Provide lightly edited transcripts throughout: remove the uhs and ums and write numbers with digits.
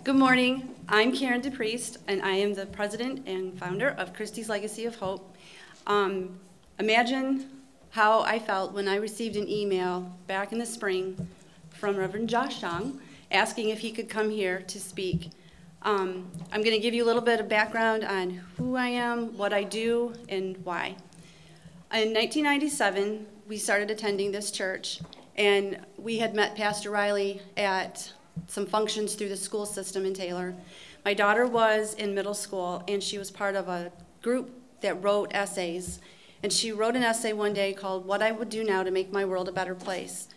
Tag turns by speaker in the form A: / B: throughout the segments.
A: Good morning. I'm Karen DePriest, and I am the president and founder of Christy's Legacy of Hope. Imagine how I felt when I received an email back in the spring from Reverend Josh Young asking if he could come here to speak. I'm going to give you a little bit of background on who I am, what I do, and why. In 1997, we started attending this church, and we had met Pastor Riley at some functions through the school system in Taylor. My daughter was in middle school, and she was part of a group that wrote essays. And she wrote an essay one day called What I Would Do Now to Make My World a Better Place.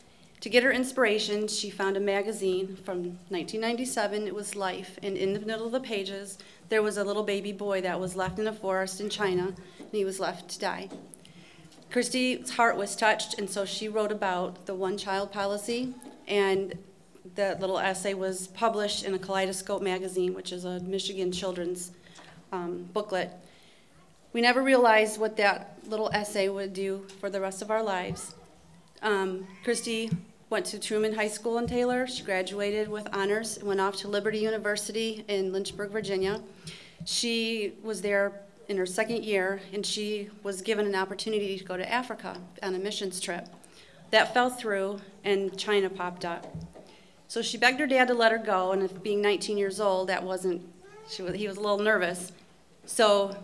A: To get her inspiration, she found a magazine from 1997. It was Life, and in the middle of the pages, there was a little baby boy that was left in a forest in China, and he was left to die. Christy's heart was touched, and so she wrote about the one-child policy, and that little essay was published in a Kaleidoscope magazine, which is a Michigan children's booklet. We never realized what that little essay would do for the rest of our lives. Christy went to Truman High School in Taylor. She graduated with honors and went off to Liberty University in Lynchburg, Virginia. She was there in her second year, and she was given an opportunity to go to Africa on a missions trip. That fell through, and China popped up. So she begged her dad to let her go, and being 19 years old, he was a little nervous. So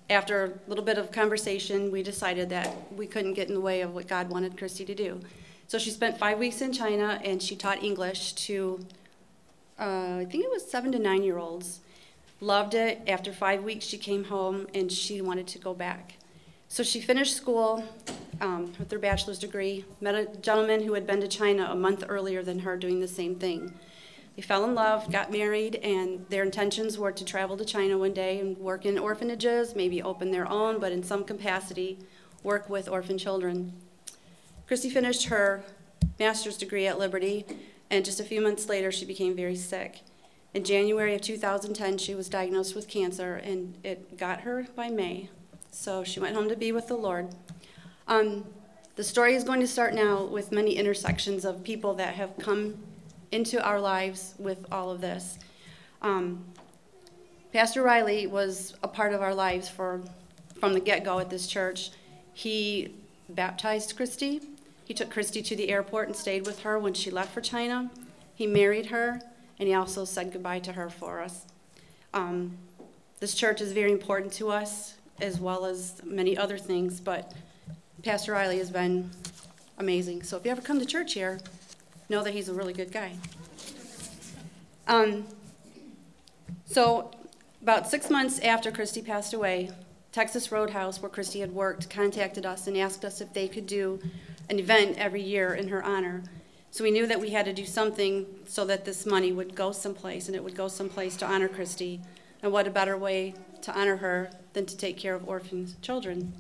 A: after a little bit of conversation, we decided that we couldn't get in the way of what God wanted Christy to do. So she spent 5 weeks in China, and she taught English to, I think it was 7 to 9-year-olds. Loved it. After 5 weeks, she came home, and she wanted to go back. So she finished school with her bachelor's degree, met a gentleman who had been to China a month earlier than her doing the same thing. They fell in love, got married, and their intentions were to travel to China one day and work in orphanages, maybe open their own, but in some capacity, work with orphan children. Christy finished her master's degree at Liberty, and just a few months later, she became very sick. In January of 2010, she was diagnosed with cancer, and it got her by May. So she went home to be with the Lord. The story is going to start now with many intersections of people that have come into our lives with all of this. Pastor Riley was a part of our lives from the get-go at this church. He baptized Christy. He took Christy to the airport and stayed with her when she left for China. He married her, and he also said goodbye to her for us. This church is very important to us, as well as many other things, but Pastor Riley has been amazing. So if you ever come to church here, know that he's a really good guy. So about 6 months after Christy passed away, Texas Roadhouse, where Christy had worked, contacted us and asked us if they could do an event every year in her honor. So we knew that we had to do something so that this money would go someplace, and it would go someplace to honor Christy. And what a better way to honor her than to take care of orphan children.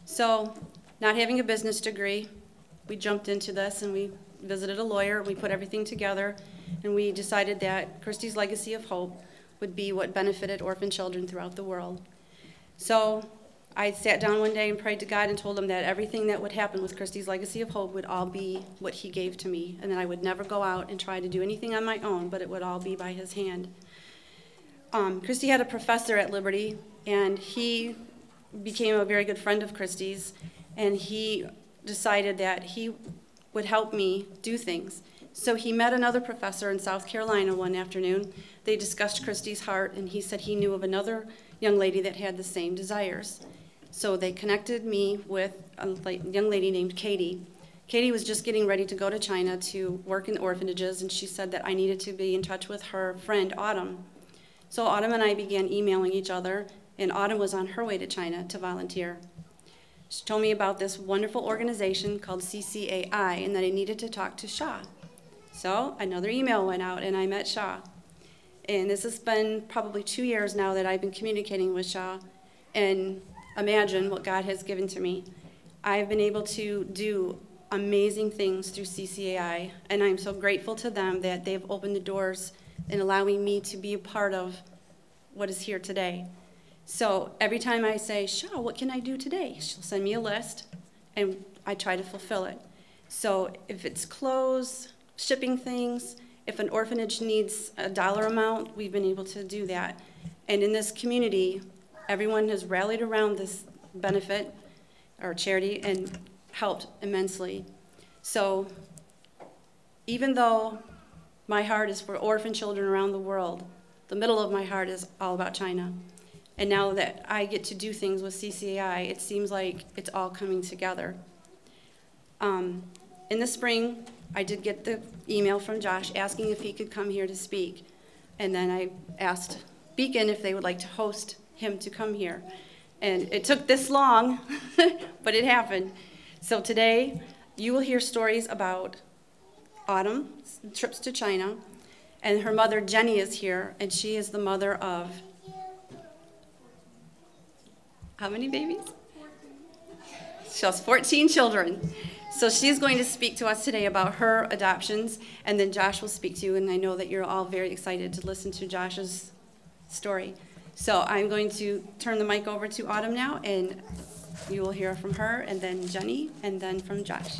A: So, not having a business degree, we jumped into this, and we visited a lawyer, we put everything together, and we decided that Christy's Legacy of Hope would be what benefited orphan children throughout the world. So I sat down one day and prayed to God and told him that everything that would happen with Christy's Legacy of Hope would all be what he gave to me, and that I would never go out and try to do anything on my own, but it would all be by his hand. Christy had a professor at Liberty, and he became a very good friend of Christy's, and he decided that he would help me do things. So he met another professor in South Carolina one afternoon. They discussed Christy's heart, and he said he knew of another young lady that had the same desires. So they connected me with a young lady named Katie. Katie was just getting ready to go to China to work in orphanages, and she said that I needed to be in touch with her friend Autumn. So Autumn and I began emailing each other, and Autumn was on her way to China to volunteer. She told me about this wonderful organization called CCAI, and that I needed to talk to Shaw. So another email went out, and I met Shaw. And this has been probably 2 years now that I've been communicating with Shaw, and imagine what God has given to me. I've been able to do amazing things through CCAI, and I'm so grateful to them that they've opened the doors and allowing me to be a part of what is here today. So every time I say, Shaw, what can I do today? She'll send me a list, and I try to fulfill it. So if it's clothes, shipping things, If an orphanage needs a dollar amount, we've been able to do that. And in this community, everyone has rallied around this benefit or charity and helped immensely. So even though my heart is for orphan children around the world, the middle of my heart is all about China. And now that I get to do things with CCAI, it seems like it's all coming together. In the spring, I did get the email from Josh asking if he could come here to speak. And then I asked Beacon if they would like to host him to come here. And it took this long, but it happened. So today, you will hear stories about Autumn's trips to China. And her mother, Jenny, is here, and she is the mother of how many babies? 14. She has 14 children. So she's going to speak to us today about her adoptions, and then Josh will speak to you, and I know that you're all very excited to listen to Josh's story. So I'm going to turn the mic over to Autumn now, and you will hear from her, and then Jenny, and then from Josh.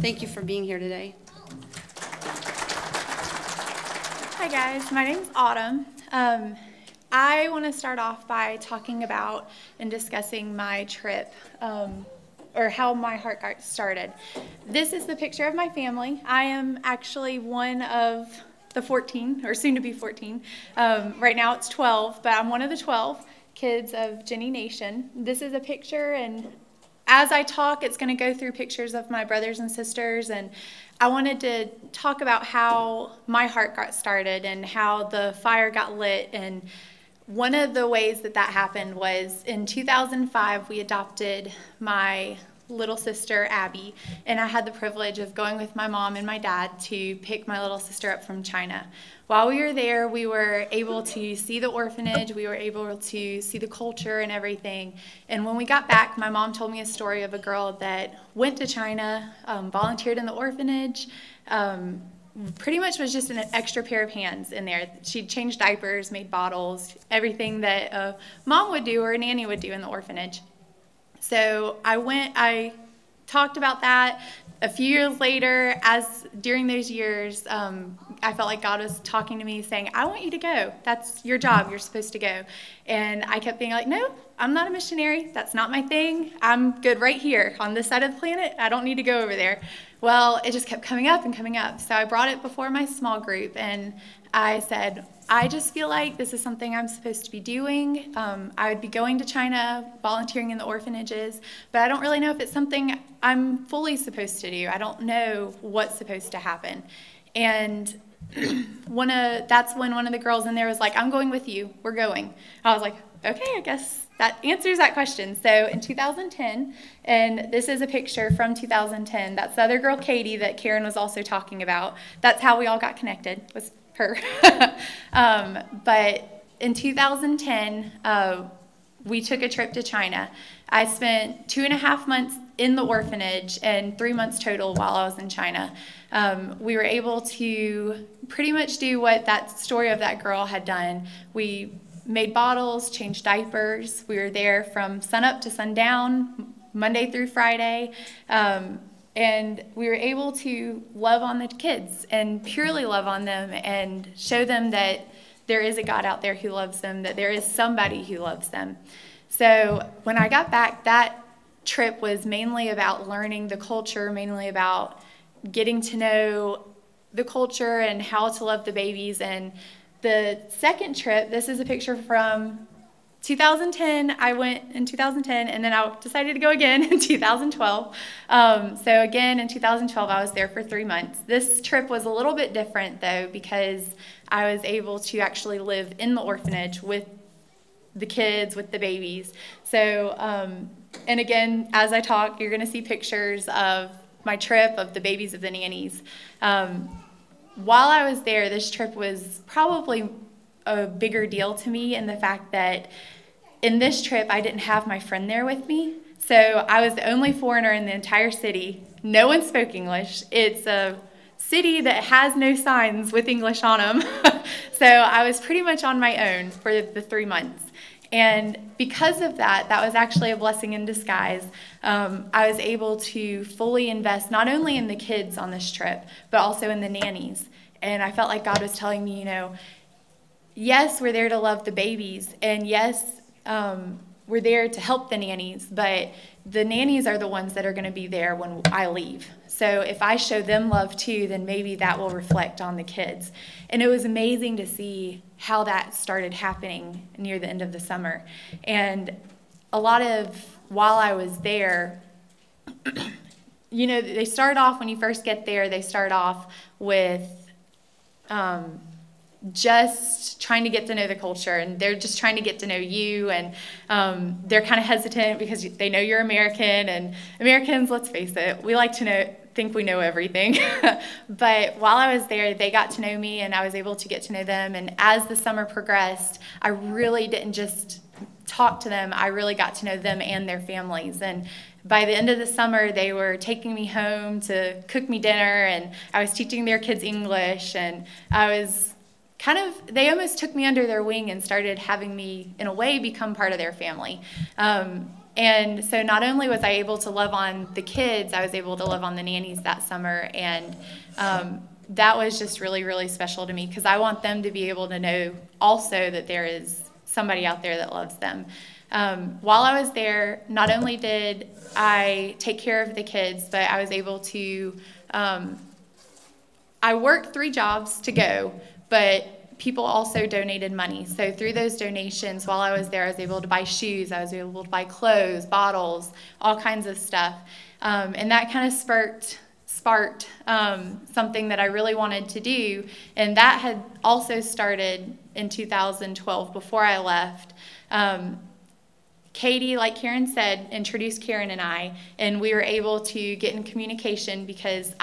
A: Thank you for being here today.
B: Hi guys, my name's Autumn. I want to start off by talking about and discussing my trip, or how my heart got started. This is the picture of my family. I am actually one of the 14, or soon to be 14. Right now it's 12, but I'm one of the 12 kids of Jenny Nation. This is a picture, and as I talk, it's going to go through pictures of my brothers and sisters, and I wanted to talk about how my heart got started and how the fire got lit. And one of the ways that that happened was in 2005, we adopted my little sister, Abby, and I had the privilege of going with my mom and my dad to pick my little sister up from China. While we were there, we were able to see the orphanage, we were able to see the culture and everything. And when we got back, my mom told me a story of a girl that went to China, volunteered in the orphanage, pretty much was just an extra pair of hands in there. She'd changed diapers, made bottles, everything that a mom would do or a nanny would do in the orphanage. So I talked about that. A few years later, during those years, I felt like God was talking to me saying, I want you to go. That's your job. You're supposed to go. And I kept being like, no, I'm not a missionary. That's not my thing. I'm good right here on this side of the planet. I don't need to go over there. Well, it just kept coming up and coming up. So I brought it before my small group, and I said, I just feel like this is something I'm supposed to be doing. I would be going to China, volunteering in the orphanages, but I don't really know if it's something I'm fully supposed to do. I don't know what's supposed to happen. And that's when one of the girls in there was like, I'm going with you. We're going. I was like, okay, I guess that answers that question. So in 2010, and this is a picture from 2010. That's the other girl, Katie, that Karen was also talking about. That's how we all got connected, was her. But in 2010, we took a trip to China. I spent 2.5 months in the orphanage and 3 months total while I was in China. We were able to pretty much do what that story of that girl had done. We made bottles, changed diapers. We were there from sunup to sundown, Monday through Friday. And we were able to love on the kids and purely love on them and show them that there is a God out there who loves them, that there is somebody who loves them. So when I got back, that trip was mainly about learning the culture, mainly about getting to know the culture and how to love the babies. And the second trip, this is a picture from 2010. I went in 2010, and then I decided to go again in 2012. So again, in 2012, I was there for 3 months. This trip was a little bit different, though, because I was able to actually live in the orphanage with the kids, with the babies. So, and again, as I talk, you're going to see pictures of my trip, of the babies, of the nannies. While I was there, this trip was probably a bigger deal to me in the fact that in this trip, I didn't have my friend there with me. So I was the only foreigner in the entire city. No one spoke English. It's a city that has no signs with English on them. So I was pretty much on my own for the 3 months. And because of that, that was actually a blessing in disguise. I was able to fully invest not only in the kids on this trip, but also in the nannies. And I felt like God was telling me, yes, we're there to love the babies, and yes, we're there to help the nannies, but the nannies are the ones that are going to be there when I leave. So if I show them love too, then maybe that will reflect on the kids. And it was amazing to see how that started happening near the end of the summer. And while I was there, they start off, when you first get there, they start off with just trying to get to know the culture, and they're just trying to get to know you, and they're kind of hesitant because they know you're American, and Americans, let's face it, we like to think we know everything. But while I was there, they got to know me, and I was able to get to know them, and as the summer progressed, I really didn't just talk to them, I really got to know them and their families. And by the end of the summer, they were taking me home to cook me dinner, and I was teaching their kids English, and they almost took me under their wing and started having me, in a way, become part of their family. And so not only was I able to love on the kids, I was able to love on the nannies that summer, and that was just really, really special to me, because I want them to be able to know also that there is somebody out there that loves them. While I was there, not only did I take care of the kids, but I was able to, I worked 3 jobs to go, but people also donated money. So through those donations, while I was there, I was able to buy shoes, I was able to buy clothes, bottles, all kinds of stuff. And that kind of sparked something that I really wanted to do. And that had also started in 2012 before I left. Katie, like Karen said, introduced Karen and I, and we were able to get in communication because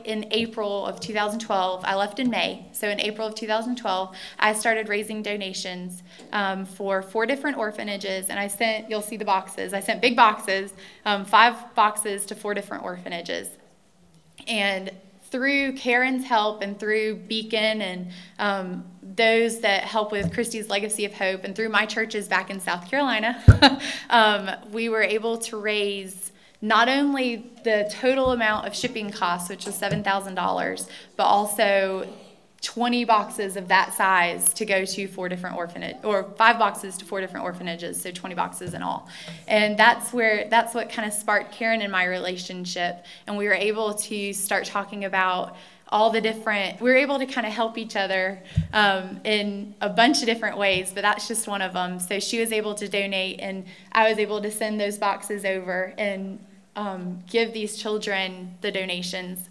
B: in April of 2012, I left in May, so in April of 2012, I started raising donations for 4 different orphanages, and you'll see the boxes, I sent big boxes, 5 boxes to 4 different orphanages. And through Karen's help and through Beacon and those that help with Christy's Legacy of Hope, and through my churches back in South Carolina, we were able to raise not only the total amount of shipping costs, which was $7,000, but also 20 boxes of that size to go to 4 different orphanages, or 5 boxes to 4 different orphanages, so 20 boxes in all. And that's what kind of sparked Karen and my relationship, and we were able to start talking about we were able to kind of help each other in a bunch of different ways, but that's just one of them. So she was able to donate, and I was able to send those boxes over and give these children the donations.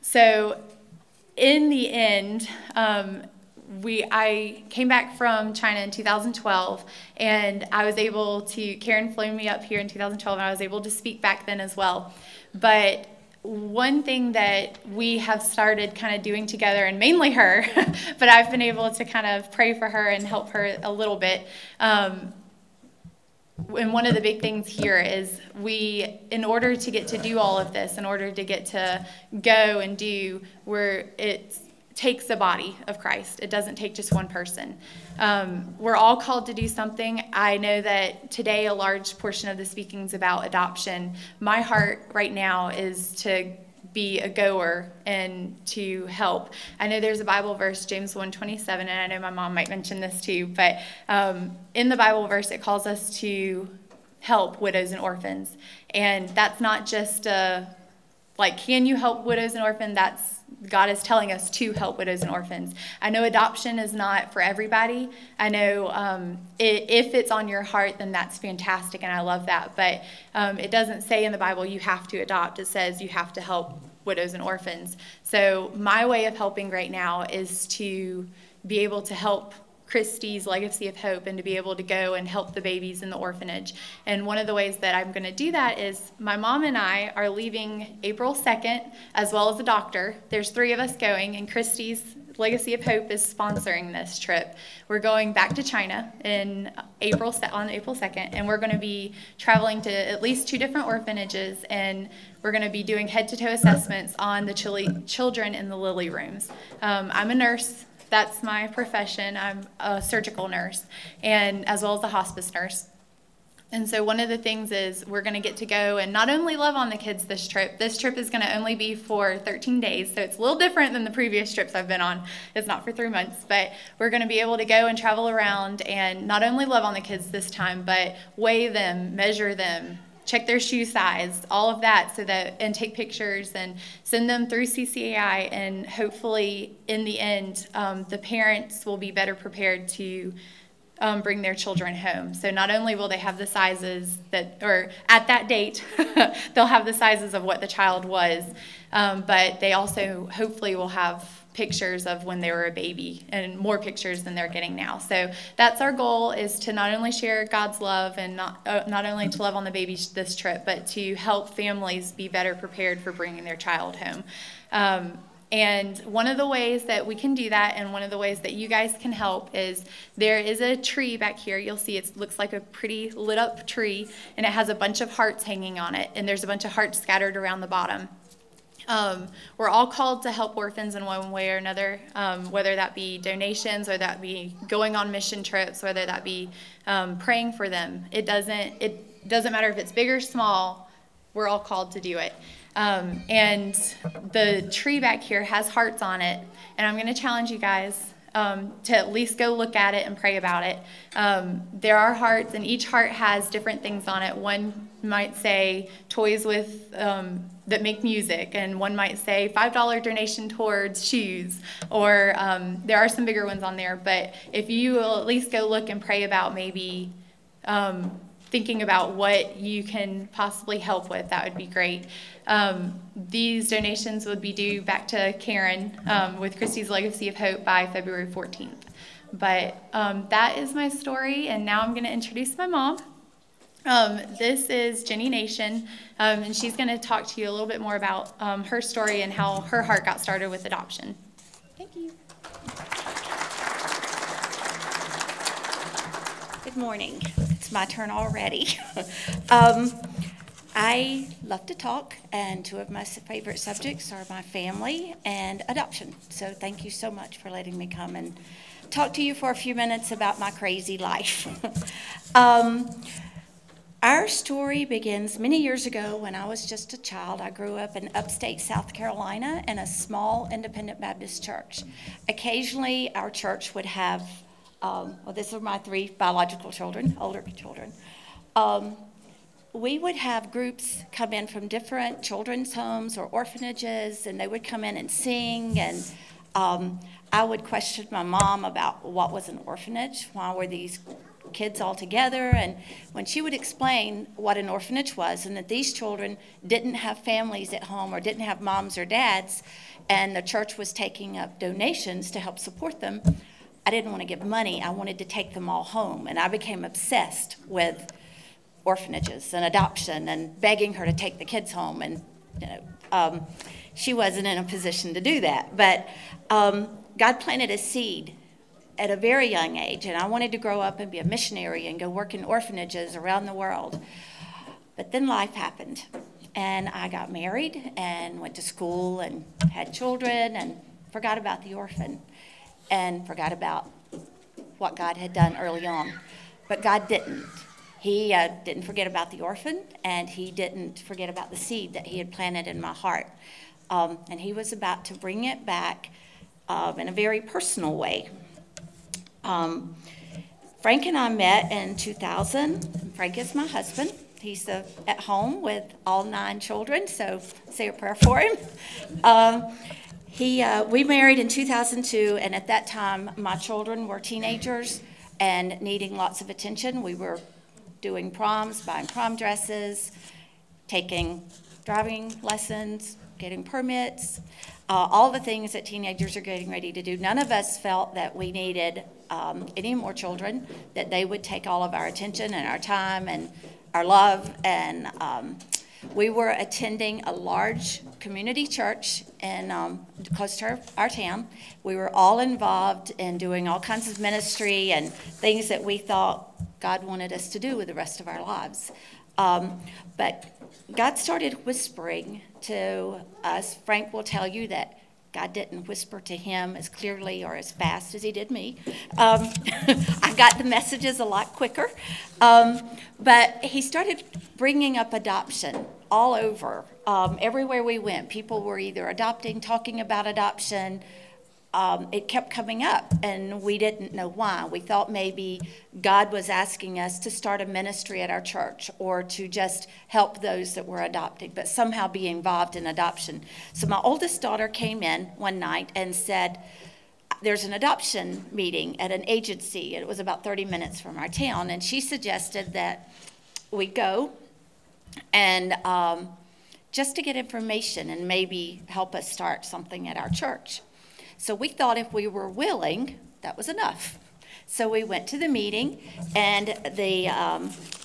B: So in the end, I came back from China in 2012, and Karen flew me up here in 2012, and I was able to speak back then as well. But one thing that we have started kind of doing together, and mainly her, but I've been able to kind of pray for her and help her a little bit. And one of the big things here is in order to get to do all of this, in order to get to go and do, it takes a body of Christ. It doesn't take just one person. We're all called to do something. I know that today a large portion of the speaking is about adoption. My heart right now is to be a goer and to help. I know there's a Bible verse, James 1:27, and I know my mom might mention this too, but in the Bible verse it calls us to help widows and orphans. And that's not just can you help widows and orphans? God is telling us to help widows and orphans. I know adoption is not for everybody. I know if it's on your heart, then that's fantastic, and I love that. But it doesn't say in the Bible you have to adopt. It says you have to help widows and orphans. So my way of helping right now is to be able to help Christy's Legacy of Hope and to be able to go and help the babies in the orphanage. And one of the ways that I'm going to do that is my mom and I are leaving April 2nd, as well as a doctor. There's 3 of us going, and Christy's Legacy of Hope is sponsoring this trip. We're going back to China on April 2nd, and we're going to be traveling to at least 2 different orphanages, and we're going to be doing head-to-toe assessments on the children in the Lily rooms. I'm a nurse. That's my profession. I'm a surgical nurse, and as well as a hospice nurse. And so one of the things is we're going to get to go and not only love on the kids this trip. This trip is going to only be for 13 days, so it's a little different than the previous trips I've been on. It's not for 3 months, but we're going to be able to go and travel around and not only love on the kids this time, but weigh them, measure them, check their shoe size, all of that, so that, and take pictures and send them through CCAI, and hopefully in the end, the parents will be better prepared to bring their children home. So not only will they have the sizes that, or at that date, they'll have the sizes of what the child was, but they also hopefully will have pictures of when they were a baby, and more pictures than they're getting now. So that's our goal, is to not only share God's love and not only to love on the babies this trip, but to help families be better prepared for bringing their child home. And one of the ways that we can do that, and one of the ways that you guys can help, is there is a tree back here. You'll see it looks like a pretty lit up tree, and it has a bunch of hearts hanging on it, and there's a bunch of hearts scattered around the bottom. We're all called to help orphans in one way or another, whether that be donations, or that be going on mission trips, whether that be praying for them. It doesn't matter if it's big or small. We're all called to do it. And the tree back here has hearts on it, and I'm going to challenge you guys to at least go look at it and pray about it. There are hearts, and each heart has different things on it. One might say toys with that make music, and one might say $5 donation towards shoes, or there are some bigger ones on there. But if you will at least go look and pray about maybe thinking about what you can possibly help with, that would be great. These donations would be due back to Karen with Christy's Legacy of Hope by February 14th. But that is my story, and now I'm going to introduce my mom. This is Jenny Nation, and she's going to talk to you a little bit more about her story and how her heart got started with adoption.
C: Thank you. Good morning. It's my turn already. I love to talk, and two of my favorite subjects are my family and adoption. So thank you so much for letting me come and talk to you for a few minutes about my crazy life. Our story begins many years ago when I was just a child. I grew up in upstate South Carolina in a small independent Baptist church. Occasionally, our church would have, well, these are my three biological children, older children. We would have groups come in from different children's homes or orphanages, and they would come in and sing, and I would question my mom about what was an orphanage, why were these kids all together, and when she would explain what an orphanage was and that these children didn't have families at home or didn't have moms or dads, and the church was taking up donations to help support them, I didn't want to give money. I wanted to take them all home, and I became obsessed with orphanages and adoption and begging her to take the kids home, and she wasn't in a position to do that, but God planted a seed at a very young age, and I wanted to grow up and be a missionary and go work in orphanages around the world. But then life happened, and I got married and went to school and had children and forgot about the orphan and forgot about what God had done early on. But God didn't. He didn't forget about the orphan, and he didn't forget about the seed that he had planted in my heart. And he was about to bring it back in a very personal way. Frank and I met in 2000. Frank is my husband. He's at home with all 9 children, so say a prayer for him. We married in 2002, and at that time, my children were teenagers and needing lots of attention. We were doing proms, buying prom dresses, taking driving lessons, getting permits, all the things that teenagers are getting ready to do. None of us felt that we needed any more children, that they would take all of our attention and our time and our love. And we were attending a large community church in close to our town. We were all involved in doing all kinds of ministry and things that we thought God wanted us to do with the rest of our lives. But God started whispering to us. Frank will tell you that God didn't whisper to him as clearly or as fast as he did me. I got the messages a lot quicker. But he started bringing up adoption all over. Everywhere we went, people were either adopting, talking about adoption. It kept coming up, and we didn't know why. We thought maybe God was asking us to start a ministry at our church or to just help those that were adopted, but somehow be involved in adoption. So my oldest daughter came in one night and said, there's an adoption meeting at an agency. It was about 30 minutes from our town, and she suggested that we go and just to get information and maybe help us start something at our church. So we thought if we were willing, that was enough. So we went to the meeting, and the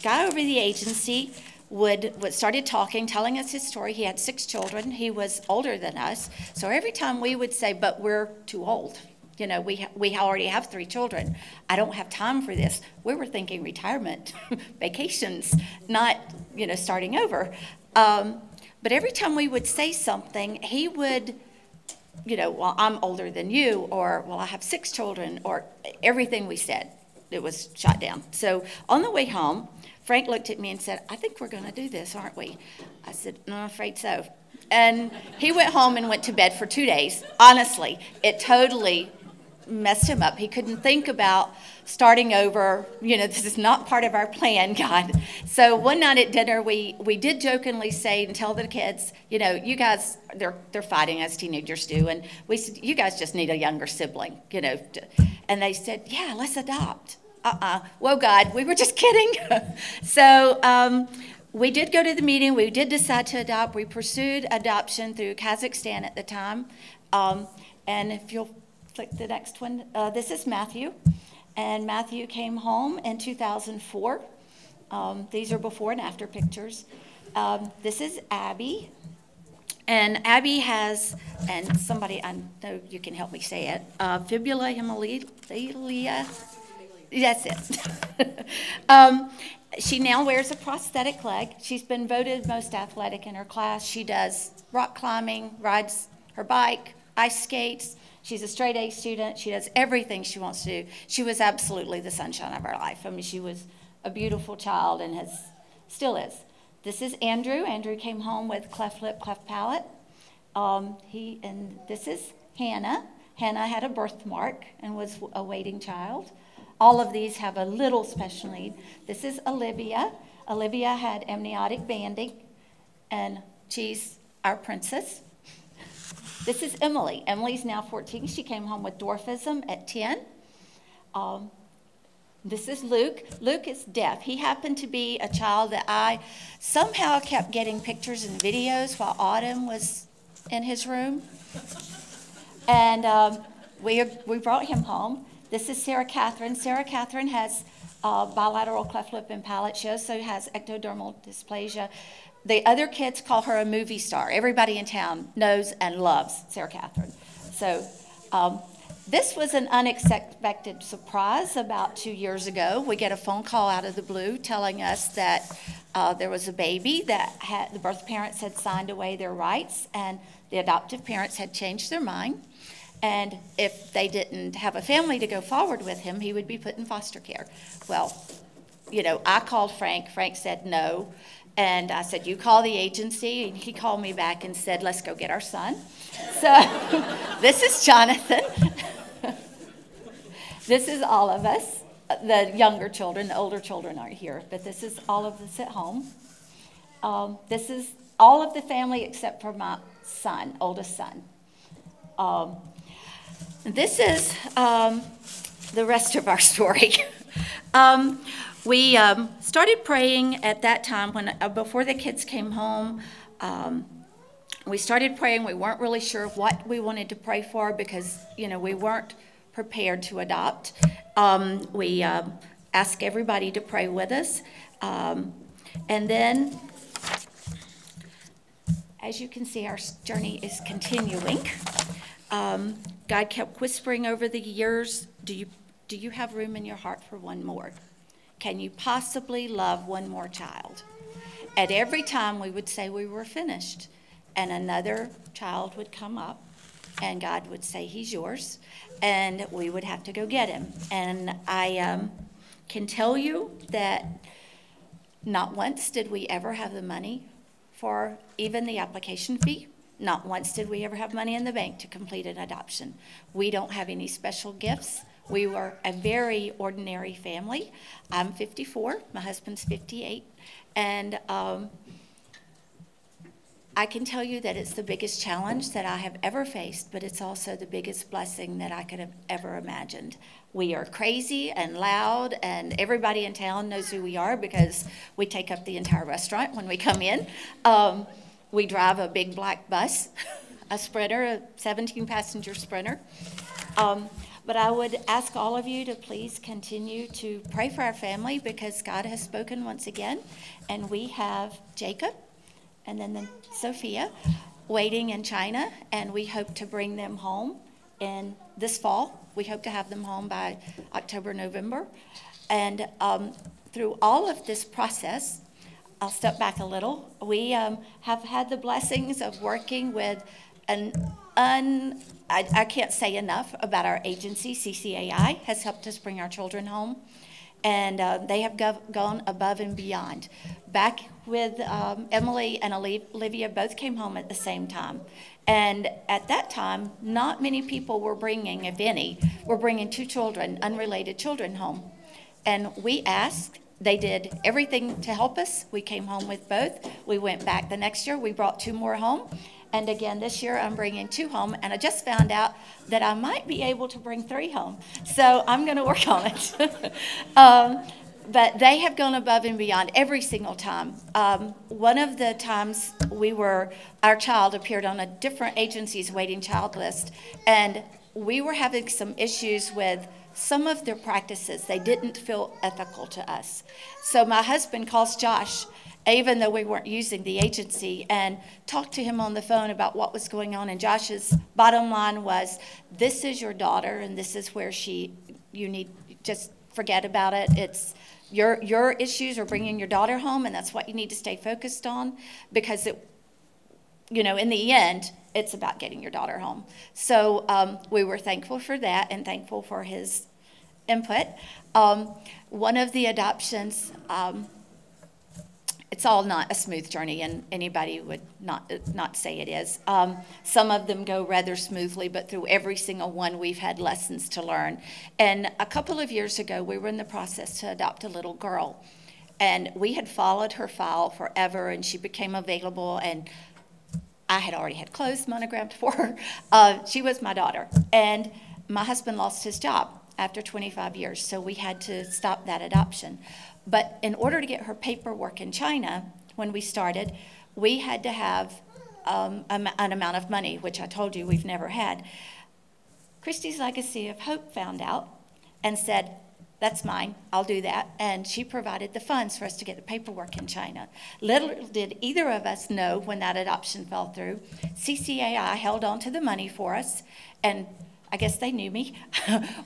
C: guy over the agency started talking, telling us his story. He had 6 children. He was older than us. So every time we would say, but we're too old. You know, we already have 3 children. I don't have time for this. We were thinking retirement, vacations, not, starting over. But every time we would say something, he would, well, I'm older than you, or, well, I have 6 children, or everything we said, it was shot down. So on the way home, Frank looked at me and said, I think we're going to do this, aren't we? I said, no, I'm afraid so. And he went home and went to bed for 2 days. Honestly, it totally messed him up. He couldn't think about starting over. This is not part of our plan, God. So one night at dinner, we did jokingly say and tell the kids, you guys, they're fighting as teenagers do, and we said, you guys just need a younger sibling, And they said, yeah, let's adopt. Whoa, God, we were just kidding. So we did go to the meeting. We did decide to adopt. We pursued adoption through Kazakhstan at the time. And if you'll click the next one, this is Matthew. And Matthew came home in 2004. These are before and after pictures. This is Abby. And Abby has, and somebody, I know you can help me say it, fibula hemilia. That's it. She now wears a prosthetic leg. She's been voted most athletic in her class. She does rock climbing, rides her bike, ice skates. She's a straight A student. She does everything she wants to do. She was absolutely the sunshine of her life. I mean, she was a beautiful child and still is. This is Andrew. Andrew came home with cleft lip, cleft palate. And this is Hannah. Hannah had a birthmark and was a waiting child. All of these have a little special need. This is Olivia. Olivia had amniotic banding, and she's our princess. This is Emily. Emily's now 14. She came home with dwarfism at 10. This is Luke. Luke is deaf. He happened to be a child that I somehow kept getting pictures and videos while Autumn was in his room. And we brought him home. This is Sarah Catherine. Sarah Catherine has bilateral cleft lip and palate. She also has ectodermal dysplasia. The other kids call her a movie star. Everybody in town knows and loves Sarah Catherine. So this was an unexpected surprise about 2 years ago. We get a phone call out of the blue telling us that there was a baby that the birth parents had signed away their rights, and the adoptive parents had changed their mind. And if they didn't have a family to go forward with him, he would be put in foster care. Well, I called Frank. Frank said no. And I said, you call the agency. And he called me back and said, let's go get our son. So this is Jonathan. This is all of us. The younger children, the older children aren't here. But this is all of us at home. This is all of the family except for my son, oldest son. This is the rest of our story. We started praying at that time before the kids came home. We started praying. We weren't really sure what we wanted to pray for because, we weren't prepared to adopt. We asked everybody to pray with us. And then, as you can see, our journey is continuing. God kept whispering over the years, do you have room in your heart for one more? Can you possibly love one more child? At every time we would say we were finished, and another child would come up, and God would say, he's yours, and we would have to go get him. And I can tell you that not once did we ever have the money for even the application fee. Not once did we ever have money in the bank to complete an adoption. We don't have any special gifts. We were a very ordinary family. I'm 54, my husband's 58, and I can tell you that it's the biggest challenge that I have ever faced, but it's also the biggest blessing that I could have ever imagined. We are crazy and loud, and everybody in town knows who we are because we take up the entire restaurant when we come in. We drive a big black bus, a Sprinter, a 17-passenger Sprinter. But I would ask all of you to please continue to pray for our family because God has spoken once again, and we have Jacob and then Sophia waiting in China, and we hope to bring them home in this fall. We hope to have them home by October, November. And through all of this process, I'll step back a little. We have had the blessings of working with I can't say enough about our agency. CCAI has helped us bring our children home, and they have gone above and beyond. Back with Emily and Olivia both came home at the same time. And at that time, not many people were bringing, if any, were bringing two children, unrelated children home. And we asked. They did everything to help us. We came home with both. We went back the next year. We brought two more home. And again, this year I'm bringing two home. And I just found out that I might be able to bring three home. So I'm going to work on it. But they have gone above and beyond every single time. One of the times our child appeared on a different agency's waiting child list. And we were having some issues with some of their practices. They didn't feel ethical to us. So my husband calls Josh, even though we weren't using the agency, and talked to him on the phone about what was going on. And Josh's bottom line was, this is your daughter, and this is where just forget about it. It's your issues are bringing your daughter home, and that's what you need to stay focused on, because in the end, it's about getting your daughter home. So we were thankful for that and thankful for his input. One of the adoptions, it's all not a smooth journey, and anybody would not say it is. Some of them go rather smoothly, but through every single one, we've had lessons to learn. And a couple of years ago, we were in the process to adopt a little girl. And we had followed her file forever, and she became available, and I had already had clothes monogrammed for her. She was my daughter. And my husband lost his job after 25 years, so we had to stop that adoption. But in order to get her paperwork in China, when we started, we had to have an amount of money, which I told you we've never had. Christy's Legacy of Hope found out and said, that's mine, I'll do that. And she provided the funds for us to get the paperwork in China. Little did either of us know when that adoption fell through. CCAI held on to the money for us, and I guess they knew me.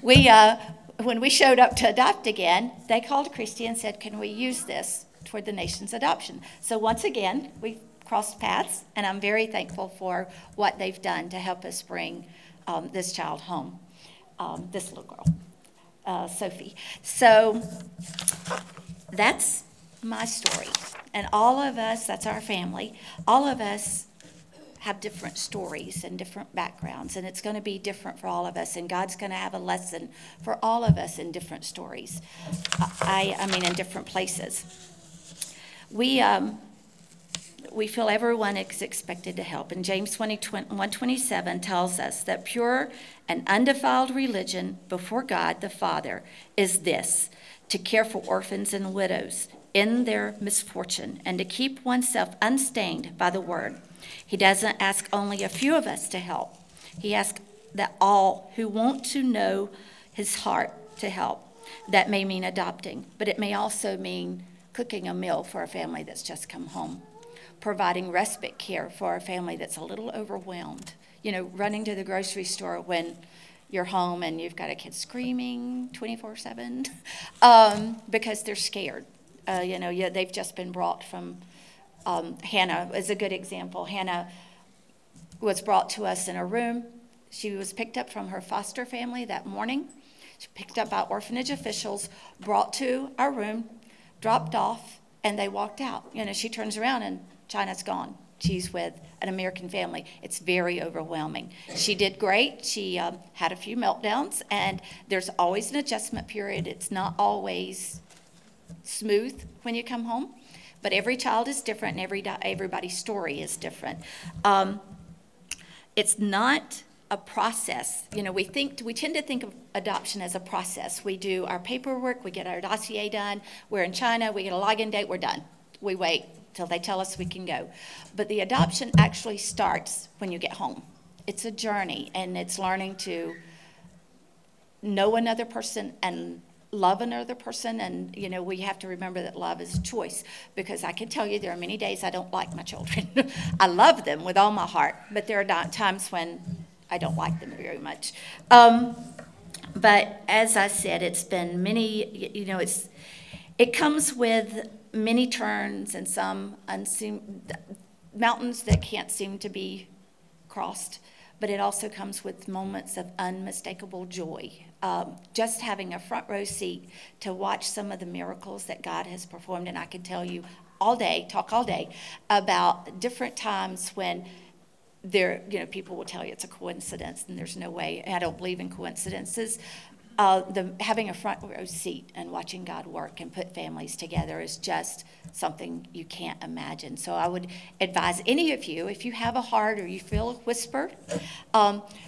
C: When we showed up to adopt again, they called Christy and said, can we use this toward the nation's adoption? So once again, we crossed paths, and I'm very thankful for what they've done to help us bring this child home, this little girl. Sophie. So that's my story. And all of us, that's our family, all of us have different stories and different backgrounds, and it's going to be different for all of us, and God's going to have a lesson for all of us in different stories. I mean, in different places. We feel everyone is expected to help. And James 1:27 tells us that pure and undefiled religion before God the Father is this, to care for orphans and widows in their misfortune and to keep oneself unstained by the word. He doesn't ask only a few of us to help. He asks that all who want to know his heart to help. That may mean adopting, but it may also mean cooking a meal for a family that's just come home, providing respite care for a family that's a little overwhelmed, running to the grocery store when you're home and you've got a kid screaming 24/7 because they're scared. They've just been brought from, Hannah is a good example. Hannah was brought to us in a room, She was picked up from her foster family that morning. She picked up by orphanage officials, brought to our room, dropped off, and they walked out. You know, she turns around and China's gone. She's with an American family. It's very overwhelming. She did great. She had a few meltdowns, and there's always an adjustment period. It's not always smooth when you come home, but every child is different, and everybody's story is different. It's not a process. You know, we tend to think of adoption as a process. We do our paperwork, we get our dossier done. We're in China, we get a login date, we're done. We wait till they tell us we can go. But the adoption actually starts when you get home. It's a journey, and it's learning to know another person and love another person. And, you know, we have to remember that love is a choice, because I can tell you there are many days I don't like my children. I love them with all my heart, but there are not times when I don't like them very much. But as I said, it's been many, you know, it comes with many turns and some unseen mountains that can't seem to be crossed, but it also comes with moments of unmistakable joy. Just having a front row seat to watch some of the miracles that God has performed, and I could tell you all day, talk all day about different times when people will tell you it's a coincidence, and there's no way. I don't believe in coincidences. Having a front row seat and watching God work and put families together is just something you can't imagine. So I would advise any of you, if you have a heart or you feel a whisper,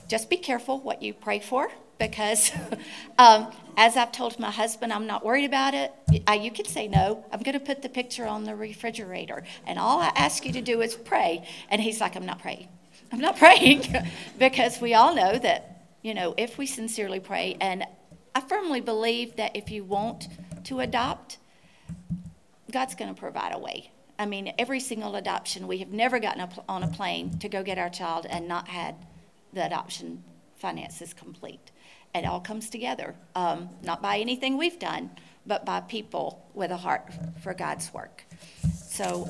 C: just be careful what you pray for, because as I've told my husband, I'm not worried about it. You can say no. I'm going to put the picture on the refrigerator, and all I ask you to do is pray. And he's like, I'm not praying. I'm not praying, because we all know that, you know, if we sincerely pray, and I firmly believe that if you want to adopt, God's going to provide a way. I mean, every single adoption, we have never gotten on a plane to go get our child and not had the adoption finances complete. It all comes together, not by anything we've done, but by people with a heart for God's work. So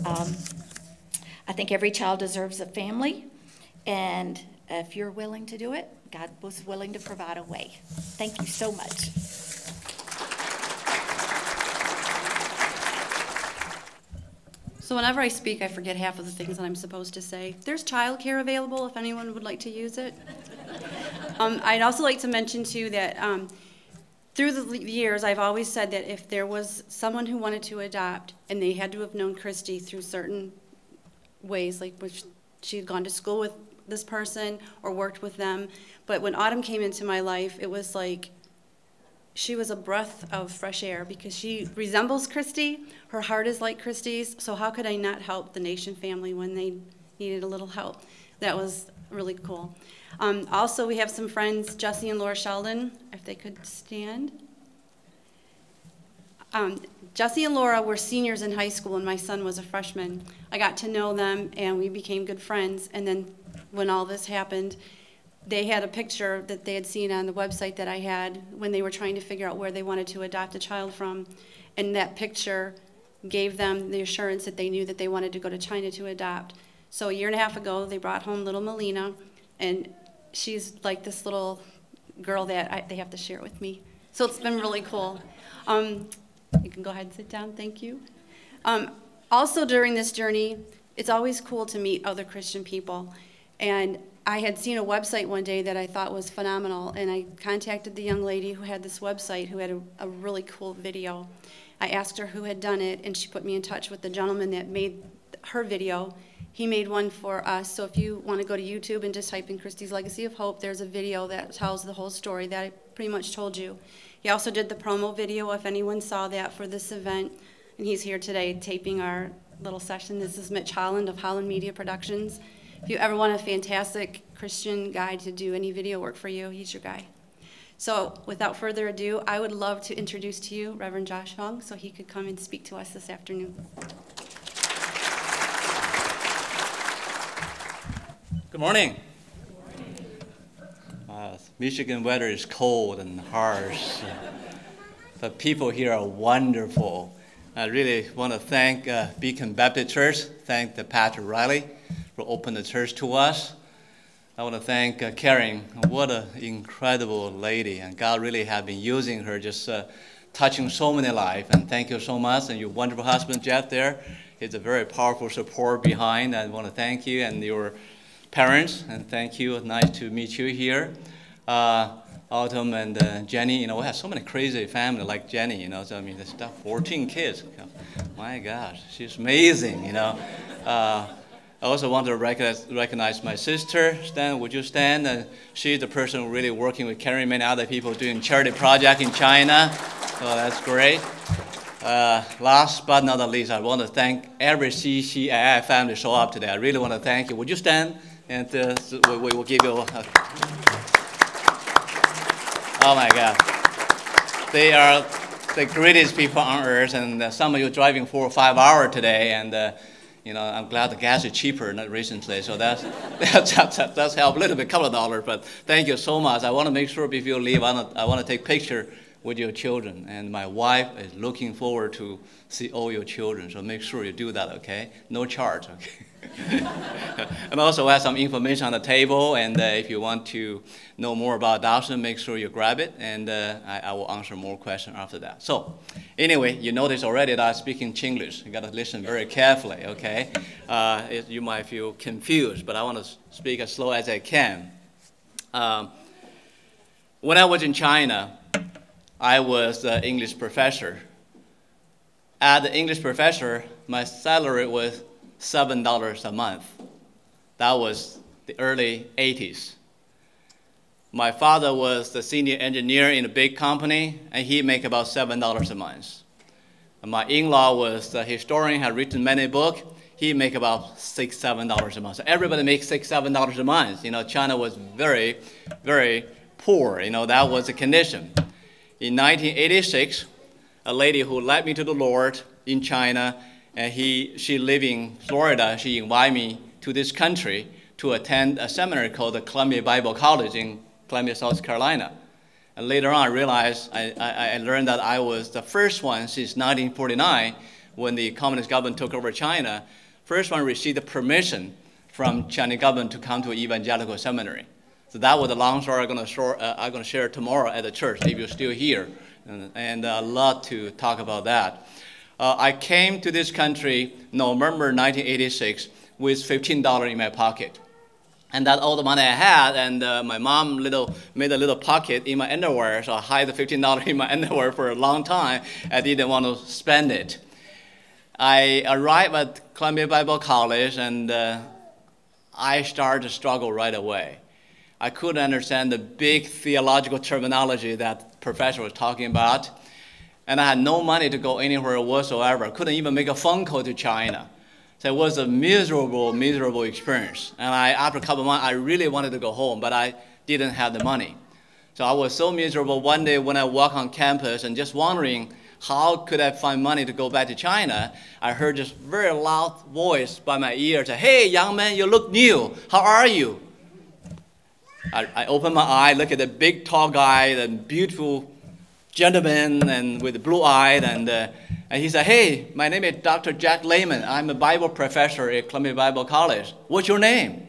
C: I think every child deserves a family, and if you're willing to do it, God was willing to provide a way. Thank you so much.
A: So whenever I speak, I forget half of the things that I'm supposed to say. There's childcare available if anyone would like to use it. I'd also like to mention, too, that through the years, I've always said that if there was someone who wanted to adopt and they had to have known Christy through certain ways, like which she had gone to school with this person or worked with them. But when Autumn came into my life, it was like she was a breath of fresh air, because she resembles Christy. Her heart is like Christy's. So how could I not help the Nation family when they needed a little help? That was really cool. Also, we have some friends, Jesse and Laura Sheldon, if they could stand. Jesse and Laura were seniors in high school, and my son was a freshman. I got to know them, and we became good friends. And then when all this happened, they had a picture that they had seen on the website that I had when they were trying to figure out where they wanted to adopt a child from. And that picture gave them the assurance that they knew that they wanted to go to China to adopt. So a year and a half ago, they brought home little Melina, and she's like this little girl that they have to share with me. So it's been really cool. You can go ahead and sit down, thank you. Also during this journey, it's always cool to meet other Christian people. And I had seen a website one day that I thought was phenomenal, and I contacted the young lady who had this website, who had a really cool video. I asked her who had done it, and she put me in touch with the gentleman that made her video. He made one for us, so if you want to go to YouTube and just type in Christy's Legacy of Hope, there's a video that tells the whole story that I pretty much told you. He also did the promo video, if anyone saw that, for this event, and he's here today taping our little session. This is Mitch Holland of Holland Media Productions. If you ever want a fantastic Christian guy to do any video work for you, he's your guy. So without further ado, I would love to introduce to you Reverend Josh Hung, so he could come and speak to us this afternoon.
D: Good morning. Michigan weather is cold and harsh, but people here are wonderful. I really want to thank Beacon Baptist Church, thank the Pastor Riley for opening the church to us. I want to thank Karen. What an incredible lady, and God really have been using her, just touching so many lives. And thank you so much, and your wonderful husband Jeff there. He's a very powerful support behind. I want to thank you and your parents, and thank you. Nice to meet you here. Autumn and Jenny, we have so many crazy family like Jenny, so I mean, there's 14 kids. My gosh, she's amazing, I also want to recognize my sister. Stan, would you stand? She's the person really working with Karen and many other people doing charity project in China. So that's great. Last but not least, I want to thank every CCII family show up today. I really want to thank you. Would you stand? And we will give you oh my God. They are the greatest people on earth, and some of you driving 4 or 5 hours today, and I'm glad the gas is cheaper not recently, so that's helped a little bit, a couple of dollars, but thank you so much. I want to make sure before you leave, I want to take picture with your children, and my wife is looking forward to see all your children, so make sure you do that, okay? No charge, okay? And also I have some information on the table, and if you want to know more about adoption, make sure you grab it, and I will answer more questions after that. So anyway, you notice already that I speak in Chinglish. You got to listen very carefully, okay? You might feel confused, but I want to speak as slow as I can. When I was in China, I was the English professor. As the English professor, my salary was $7 a month. That was the early 80s. My father was the senior engineer in a big company, and he make about $7 a month. And my in-law was the historian, had written many books. He make about $6, $7 a month. So everybody makes $6, $7 a month. China was very, very poor. That was the condition. In 1986, a lady who led me to the Lord in China, and she lived in Florida. She invited me to this country to attend a seminary called the Columbia Bible College in Columbia, South Carolina. And later on, I realized, I learned that I was the first one since 1949, when the communist government took over China, first one received the permission from Chinese government to come to evangelical seminary. So that was the long story I'm going to share tomorrow at the church, if you're still here. And a lot to talk about that. I came to this country November 1986 with $15 in my pocket. And that's all the money I had, and my mom made a little pocket in my underwear, so I hid the $15 in my underwear for a long time. I didn't want to spend it. I arrived at Columbia Bible College, and I started to struggle right away. I couldn't understand the big theological terminology that the professor was talking about. And I had no money to go anywhere whatsoever. I couldn't even make a phone call to China. So it was a miserable, miserable experience. And after a couple of months, I really wanted to go home, but I didn't have the money. So I was so miserable one day when I walked on campus and just wondering how could I find money to go back to China. I heard this very loud voice by my ear say, "Hey, young man, you look new. How are you?" I opened my eye, look at the big, tall guy, the beautiful gentleman and with blue eyes, and he said, "Hey, my name is Dr. Jack Lehman. I'm a Bible professor at Columbia Bible College. What's your name?"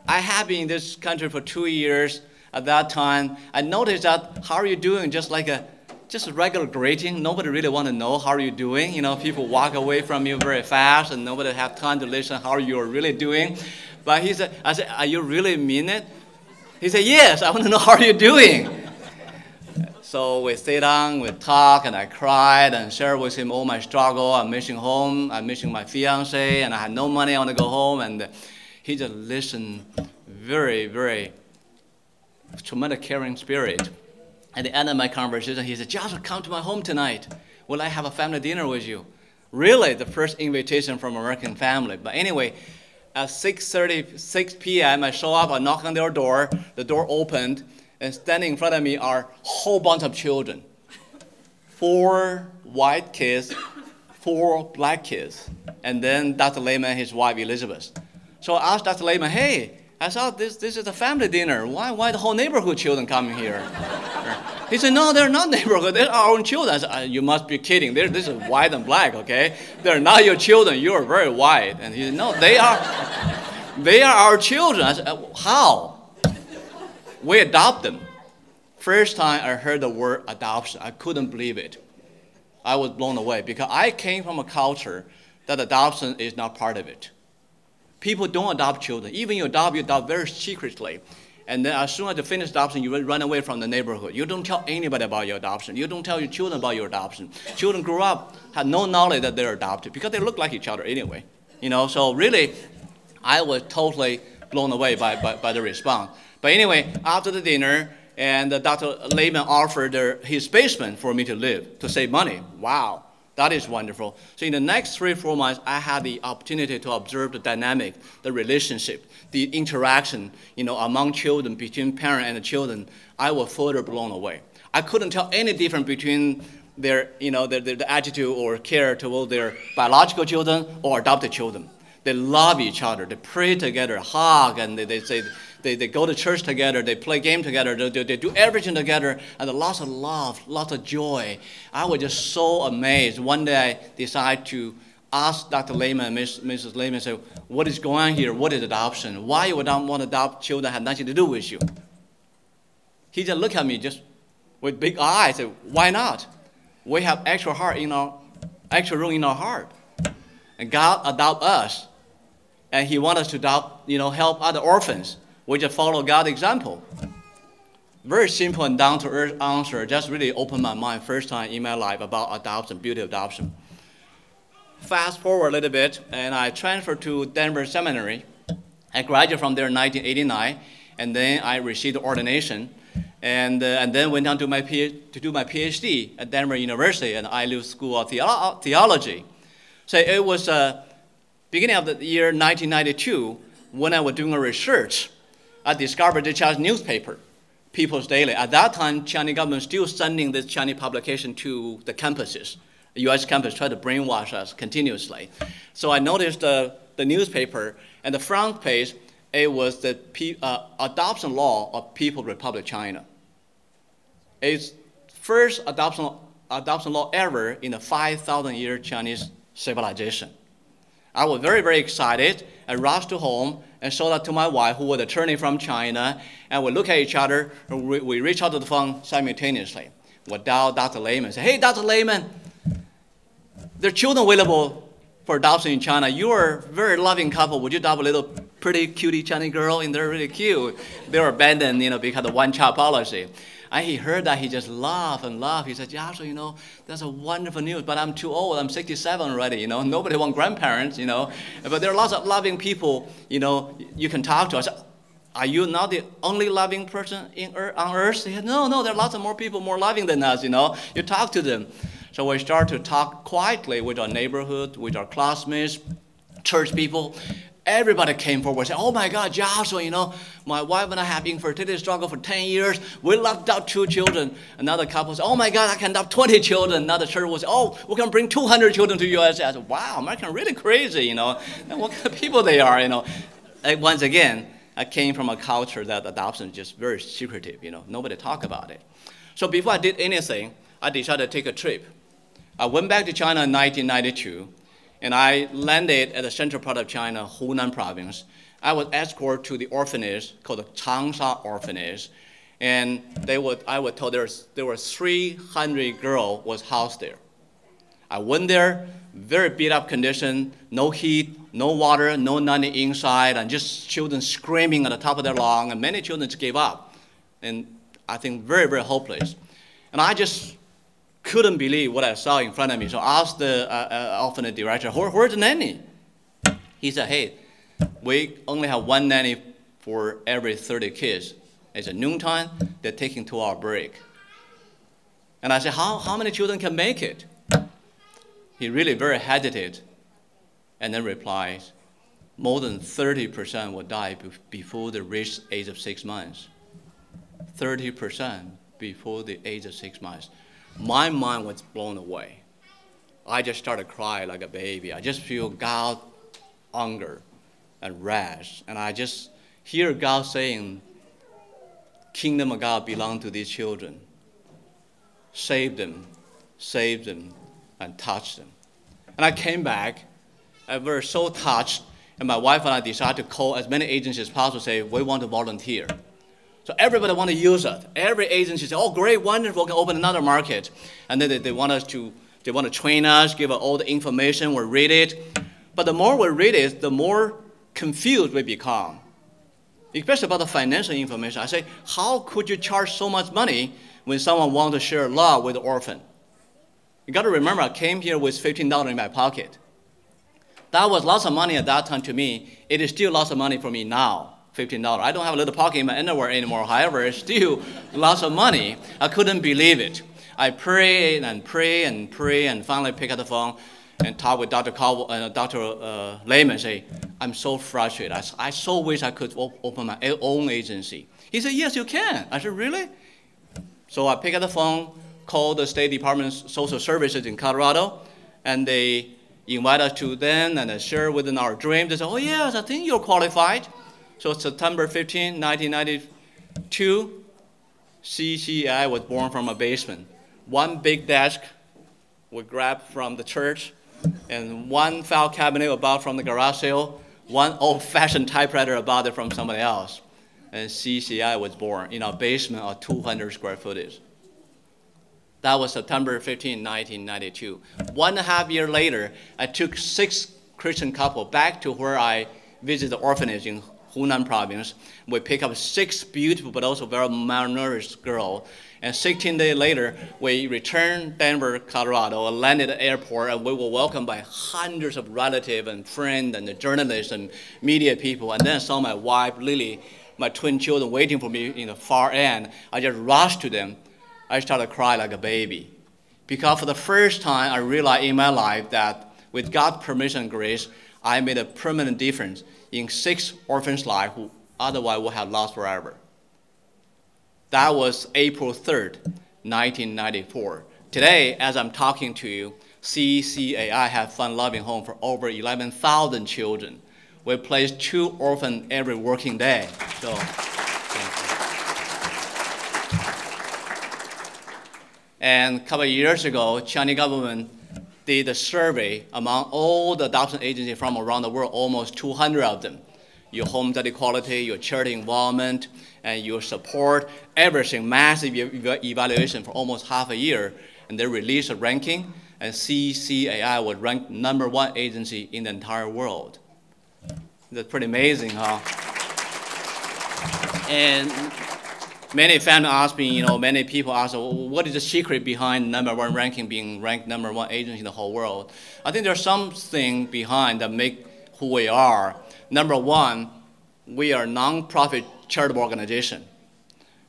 D: I have been in this country for 2 years. At that time, I noticed that, "How are you doing?" Just a regular greeting. Nobody really want to know how are you doing. People walk away from you very fast, and nobody have time to listen how you're really doing. But I said, "Are you really mean it?" He said, "Yes, I want to know how you're doing." So we sit down, we talk, and I cried and shared with him all my struggle. I'm missing home, I'm missing my fiance, and I had no money, I want to go home. And he just listened very, very tremendous caring spirit. At the end of my conversation, he said, "Joshua, come to my home tonight. Will I have a family dinner with you?" Really, the first invitation from American family. But anyway, at 6 p.m., I show up, I knock on their door, the door opened, and standing in front of me are a whole bunch of children. 4 white kids, 4 black kids, and then Dr. Lehman and his wife, Elizabeth. So I asked Dr. Lehman, "Hey, I thought this is a family dinner. Why the whole neighborhood children coming here?" He said, "No, they're not neighborhood. They're our own children." I said, "You must be kidding. This is white and black, okay? They're not your children. You are very white." And he said, "No, they are. They are our children. I said, how? We adopt them. First time I heard the word adoption, I couldn't believe it. I was blown away because I came from a culture that adoption is not part of it. People don't adopt children. Even you adopt very secretly. And then as soon as you finish adoption, you will run away from the neighborhood. You don't tell anybody about your adoption. You don't tell your children about your adoption. Children grow up, have no knowledge that they're adopted because they look like each other anyway. So really, I was totally blown away by the response. But anyway, after the dinner, and Dr. Lehman offered his basement for me to live, to save money. Wow, that is wonderful. So in the next 3-4 months, I had the opportunity to observe the dynamic, the relationship, the interaction, among children, between parent and the children. I was further blown away. I couldn't tell any difference between their attitude or care toward their biological children or adopted children. They love each other. They pray together, hug, and they say, they go to church together, they play game together, they do everything together, and lots of love, lots of joy. I was just so amazed. One day I decided to ask Dr. Lehman, Mrs. Lehman, say, what is going on here? What is adoption? Why you would not want to adopt children that have nothing to do with you? He just looked at me just with big eyes, said, why not? We have extra room in our heart. And God adopt us. And he wants us to adopt, help other orphans. We just follow God's example. Very simple and down-to-earth answer. Just really opened my mind first time in my life about adoption, beauty of adoption. Fast forward a little bit, and I transferred to Denver Seminary. I graduated from there in 1989, and then I received ordination, and then went on to do my PhD at Denver University and Iliu School of Theology. So it was beginning of the year 1992 when I was doing a research. I discovered the Chinese newspaper, People's Daily. At that time, Chinese government still sending this Chinese publication to the campuses. The U.S. campus tried to brainwash us continuously. So I noticed the newspaper, and the front page, it was the adoption law of People's Republic of China. It's first adoption law ever in the 5,000-year Chinese civilization. I was very, very excited. I rushed to home and showed that to my wife, who was an attorney from China, and we look at each other, and we reach out to the phone simultaneously. We dial Dr. Lehman and say, hey, Dr. Lehman, there are children available for adoption in China. You are a very loving couple. Would you adopt a little pretty cutie Chinese girl? And they're really cute. They were abandoned, because of one-child policy. And he heard that, he just laughed and laughed. He said, Joshua, that's a wonderful news, but I'm too old. I'm 67 already, Nobody wants grandparents, But there are lots of loving people, you can talk to. I said, are you not the only loving person on earth? He said, no, there are lots of more people more loving than us, You talk to them. So we start to talk quietly with our neighborhood, with our classmates, church people. Everybody came forward and said, oh my God, Joshua, my wife and I have infertility struggle for 10 years. We love to adopt 2 children. Another couple said, oh my God, I can adopt 20 children. Another church will say, oh, we can bring 200 children to the U.S. I said, wow, Americans are really crazy, And what kind of people they are, And once again, I came from a culture that adoption is just very secretive, Nobody talk about it. So before I did anything, I decided to take a trip. I went back to China in 1992. And I landed at the central part of China, Hunan province. I was escorted to the orphanage called the Changsha Orphanage. And I was told there were 300 girls was housed there. I went there, very beat up condition, no heat, no water, no nothing inside, and just children screaming at the top of their lungs, and many children just gave up. And I think very, very hopeless. And I just couldn't believe what I saw in front of me. So I asked the orphanage director, where's the nanny? He said, hey, we only have 1 nanny for every 30 kids. It's at noontime, they're taking 2-hour break. And I said, how many children can make it? He really very hesitated and then replies, more than 30% will die before they reach the age of 6 months. 30% before the age of 6 months. My mind was blown away. I just started crying like a baby. I just feel God's anger and wrath. And I just hear God saying, kingdom of God belongs to these children. Save them, and touch them. And I came back. I was so touched. And my wife and I decided to call as many agencies as possible, say, we want to volunteer. So everybody want to use it. Every agency said, oh, great, wonderful, we can open another market. And then they want to train us, give us all the information, we read it. But the more we read it, the more confused we become. Especially about the financial information. I say, how could you charge so much money when someone wants to share love with an orphan? You got to remember, I came here with $15 in my pocket. That was lots of money at that time to me. It is still lots of money for me now, $15. I don't have a little pocket in my underwear anymore. However, it's still lots of money. I couldn't believe it. I prayed and prayed and prayed and finally picked up the phone and talked with Dr. Lehman, say, I'm so frustrated. I so wish I could open my own agency. He said, yes, you can. I said, really? So I picked up the phone, called the State Department of Social Services in Colorado, and they invite us to them and share within our dream. They said, oh, yes, I think you're qualified. So September 15, 1992, CCI was born from a basement. One big desk we grabbed from the church, and one file cabinet about from the garage sale, one old-fashioned typewriter about it from somebody else. And CCI was born in a basement of 200 square footage. That was September 15, 1992. 1.5 years later, I took 6 Christian couples back to where I visited the orphanage in Hunan province. We picked up 6 beautiful but also very malnourished girls. And 16 days later, we returned Denver, Colorado, and landed at the airport, and we were welcomed by hundreds of relatives and friends and the journalists and media people. And then I saw my wife, Lily, my twin children waiting for me in the far end. I just rushed to them. I started crying like a baby. Because for the first time, I realized in my life that with God's permission and grace, I made a permanent difference in 6 orphans' lives who otherwise would have lost forever. That was April 3rd, 1994. Today, as I'm talking to you, CCAI have fun-loving home for over 11,000 children. We place 2 orphans every working day. So, thank you. And a couple of years ago, Chinese government did a survey among all the adoption agencies from around the world, almost 200 of them. Your home equality, your charity involvement, and your support, everything, massive evaluation for almost half a year. And they released a ranking, and CCAI was ranked #1 agency in the entire world. That's pretty amazing, huh? And many families ask me, many people ask, well, what is the secret behind #1 ranking being ranked #1 agency in the whole world? I think there's something behind that make who we are. #1, we are a non-profit charitable organization.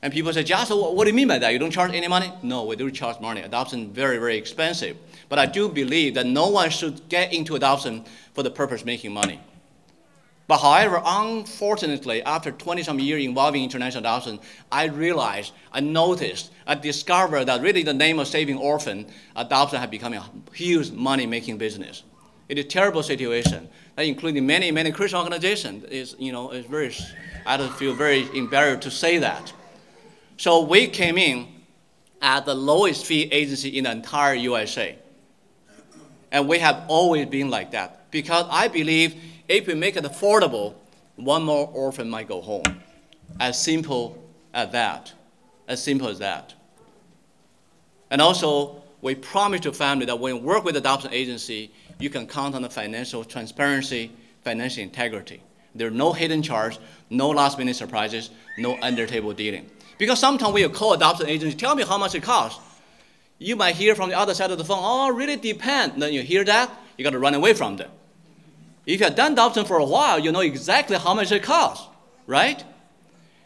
D: And people say, Joshua, what do you mean by that? You don't charge any money? No, we do charge money. Adoption is very, very expensive. But I do believe that no one should get into adoption for the purpose of making money. But however, unfortunately, after 20-some years involving international adoption, I realized, I noticed, I discovered that really the name of saving orphan, adoption has become a huge money-making business. It is a terrible situation, including many, many Christian organizations. I don't feel very embarrassed to say that. So we came in at the lowest fee agency in the entire USA. And we have always been like that, because I believe if we make it affordable, one more orphan might go home. As simple as that. As simple as that. And also, we promise to family that when you work with the adoption agency, you can count on the financial transparency, financial integrity. There are no hidden charges, no last-minute surprises, no under-table dealing. Because sometimes when you call adoption agency, tell me how much it costs. You might hear from the other side of the phone, oh, it really depends. Then you hear that, you got to run away from them. If you have done adoption for a while, you know exactly how much it costs, right?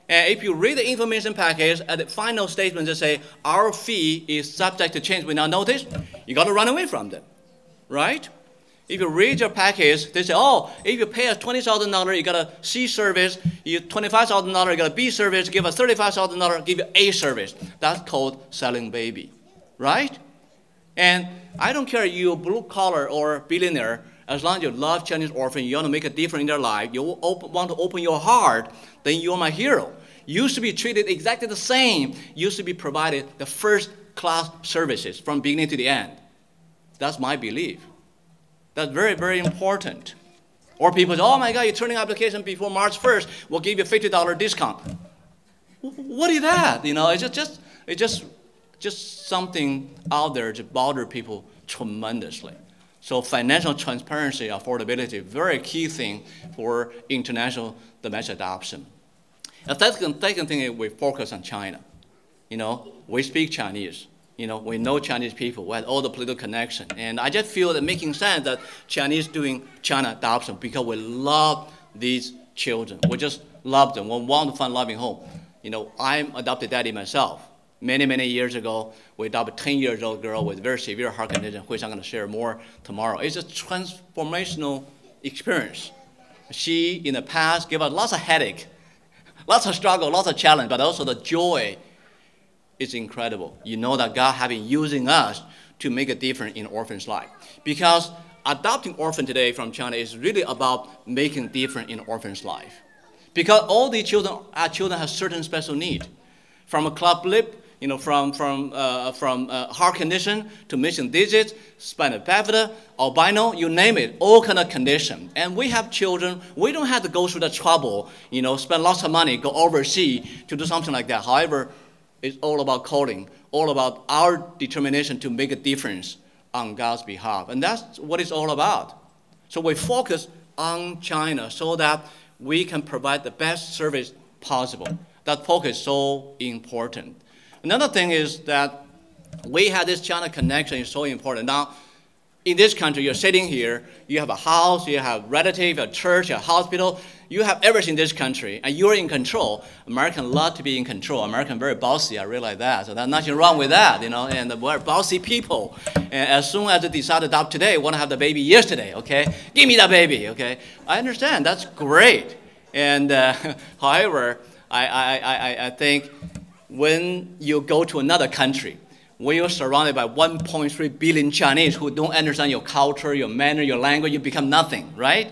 D: And if you read the information package, at the final statement, they say, our fee is subject to change without notice, you got to run away from them, right? If you read your package, they say, oh, if you pay us $20,000, you got a C service, you $25,000, you got a B service, give us $35,000, give you A service. That's called selling baby, right? And I don't care you're blue collar or billionaire, as long as you love Chinese orphans, you want to make a difference in their life, you want to open your heart, then you're my hero. You should be treated exactly the same. You should be provided the first-class services from beginning to the end. That's my belief. That's very, very important. Or people say, oh my God, you're turning application before March 1st, we'll give you a $50 discount. What is that? You know, it's just something out there to bother people tremendously. So financial transparency, affordability, very key thing for international domestic adoption. The second thing is we focus on China. You know, we speak Chinese. You know, we know Chinese people. We have all the political connection. And I just feel that making sense that Chinese doing China adoption because we love these children. We just love them. We want to find loving home. You know, I'm adopted daddy myself. Many years ago, we adopted a 10-year-old girl with very severe heart condition, which I'm going to share more tomorrow. It's a transformational experience. She, in the past, gave us lots of headache, lots of struggle, lots of challenge, but also the joy is incredible. You know that God has been using us to make a difference in orphans' life. Because adopting orphan today from China is really about making a difference in orphans' life. Because all these children, our children have certain special need. From a cleft lip, you know, from heart condition to missing digits, spina bifida, albino, you name it, all kind of condition. And we have children, we don't have to go through the trouble, you know, spend lots of money, go overseas to do something like that. However, it's all about calling, all about our determination to make a difference on God's behalf. And that's what it's all about. So we focus on China so that we can provide the best service possible. That focus is so important. Another thing is that we have this China connection is so important. Now, in this country, you're sitting here, you have a house, you have relatives, a church, a hospital, you have everything in this country, and you're in control. Americans love to be in control. Americans very bossy, I realize that. So there's nothing wrong with that, you know, and we're bossy people. And as soon as they decide to adopt today, want to have the baby yesterday, okay? Give me that baby, okay? I understand, that's great. And however, I think when you go to another country, when you're surrounded by 1.3 billion Chinese who don't understand your culture, your manner, your language, you become nothing, right?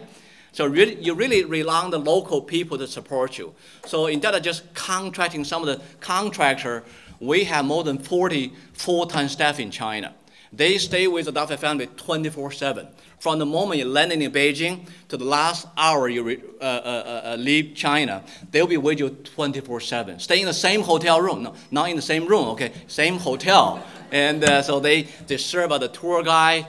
D: So you really rely on the local people to support you. So instead of just contracting some of the contractor, we have more than 40 full-time staff in China. They stay with the adopted family 24/7. From the moment you land in Beijing to the last hour you leave China, they'll be with you 24/7. Stay in the same hotel room, no, not in the same room, okay, same hotel. And so they serve as the tour guide,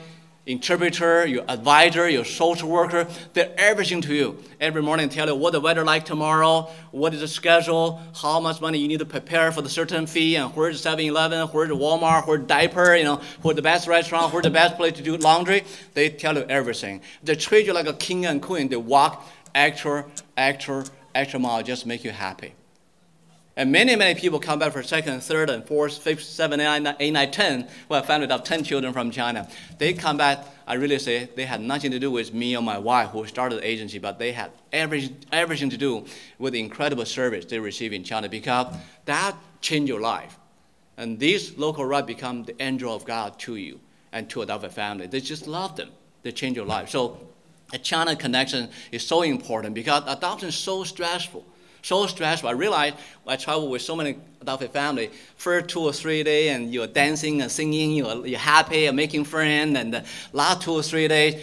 D: interpreter, your advisor, your social worker. They're everything to you. Every morning tell you what the weather like tomorrow, what is the schedule, how much money you need to prepare for the certain fee, and where's the 7-Eleven, where's the Walmart, where's the diaper, you know, where's the best restaurant, where's the best place to do laundry. They tell you everything. They treat you like a king and queen. They walk extra mile just to make you happy. And many people come back for second, third, and fourth, fifth, seventh, eight, nine, 10. Well, a family of 10 children from China. They come back, I really say, they had nothing to do with me or my wife who started the agency, but they had everything to do with the incredible service they receive in China because that changed your life. And these local reps become the angel of God to you and to adopted family. They just love them. They change your life. So a China connection is so important because adoption is so stressful. So stressful. I realize I travel with so many adopted families. First 2 or 3 days, and you're dancing and singing, you're happy and making friends. And the last 2 or 3 days,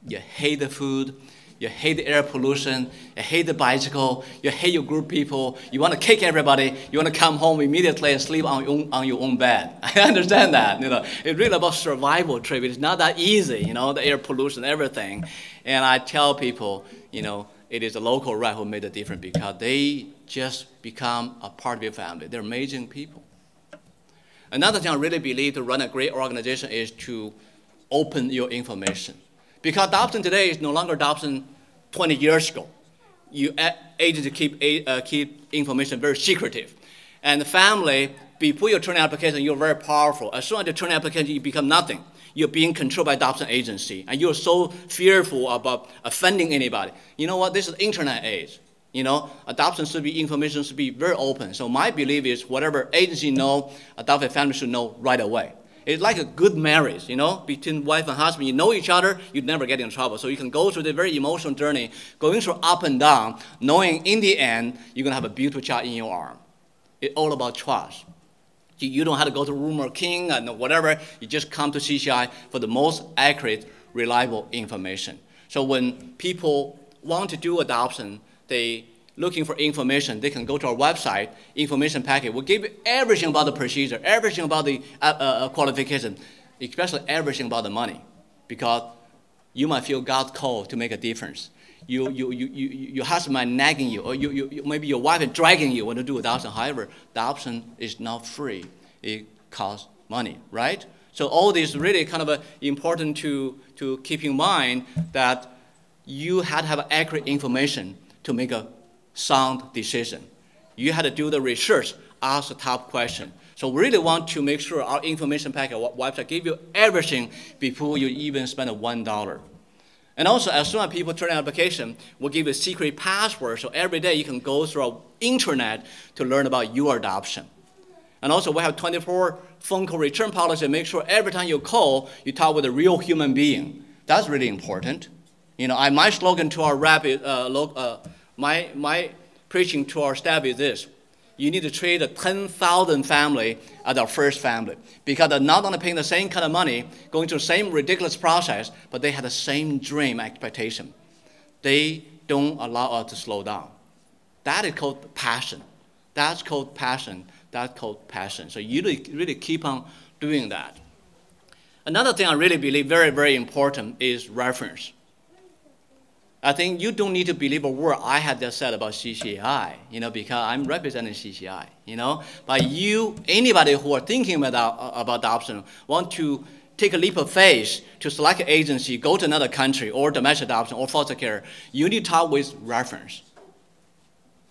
D: you hate the food, you hate the air pollution, you hate the bicycle, you hate your group people, you want to kick everybody, you want to come home immediately and sleep on your own bed. I understand that. You know, it's really about survival trip. It's not that easy, you know, the air pollution, everything. And I tell people, you know, it is the local rep who made the difference because they just become a part of your family. They're amazing people. Another thing I really believe to run a great organization is to open your information. Because adoption today is no longer adoption 20 years ago. You agencies keep information very secretive. And the family, before you turn an application, you're very powerful. As soon as you turn an application, you become nothing. You're being controlled by adoption agency, and you're so fearful about offending anybody. You know what? This is internet age. You know, adoption should be, information should be very open. So my belief is whatever agency know, adopted family should know right away. It's like a good marriage, you know, between wife and husband. You know each other, you'd never get in trouble. So you can go through the very emotional journey, going through up and down, knowing in the end, you're going to have a beautiful child in your arm. It's all about trust. You don't have to go to Rumor King and whatever. You just come to CCI for the most accurate, reliable information. So when people want to do adoption, they looking for information, they can go to our website, information packet. We'll give you everything about the procedure, everything about the qualification, especially everything about the money, because you might feel God's call to make a difference. Your husband might nagging you, or maybe your wife is dragging you when to do adoption. However, adoption is not free. It costs money, right? So all this really kind of important to keep in mind that you had to have accurate information to make a sound decision. You had to do the research, ask the top question. So we really want to make sure our information packet website give you everything before you even spend $1. And also, as soon as people turn in application, we'll give you a secret password, so every day you can go through our internet to learn about your adoption. And also, we have 24 phone call return policy to make sure every time you call, you talk with a real human being. That's really important. You know, my slogan to our rep is, my preaching to our staff is this: you need to treat the 10,000 family as our first family, because they're not only paying the same kind of money, going through the same ridiculous process, but they have the same dream expectation. They don't allow us to slow down. That is called passion. That's called passion. That's called passion. So you really keep on doing that. Another thing I really believe very, very important is reference. I think you don't need to believe a word I had just said about CCI, because I'm representing CCI, But anybody who are thinking about adoption, want to take a leap of faith to select an agency, go to another country, or domestic adoption, or foster care, you need to talk with reference.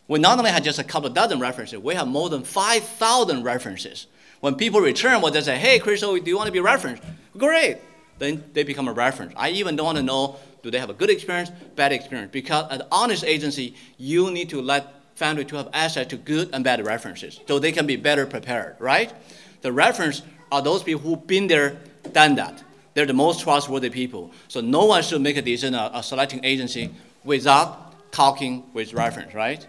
D: We not only have just a couple of dozen references, we have more than 5,000 references. When people return, they say, hey, Christy, do you want to be referenced? Great. Then they become a reference. I even don't want to know, do they have a good experience, bad experience? Because at an honest agency, you need to let family to have access to good and bad references so they can be better prepared, right? The reference are those people who've been there, done that. They're the most trustworthy people. So no one should make a decision of selecting agency without talking with reference, right?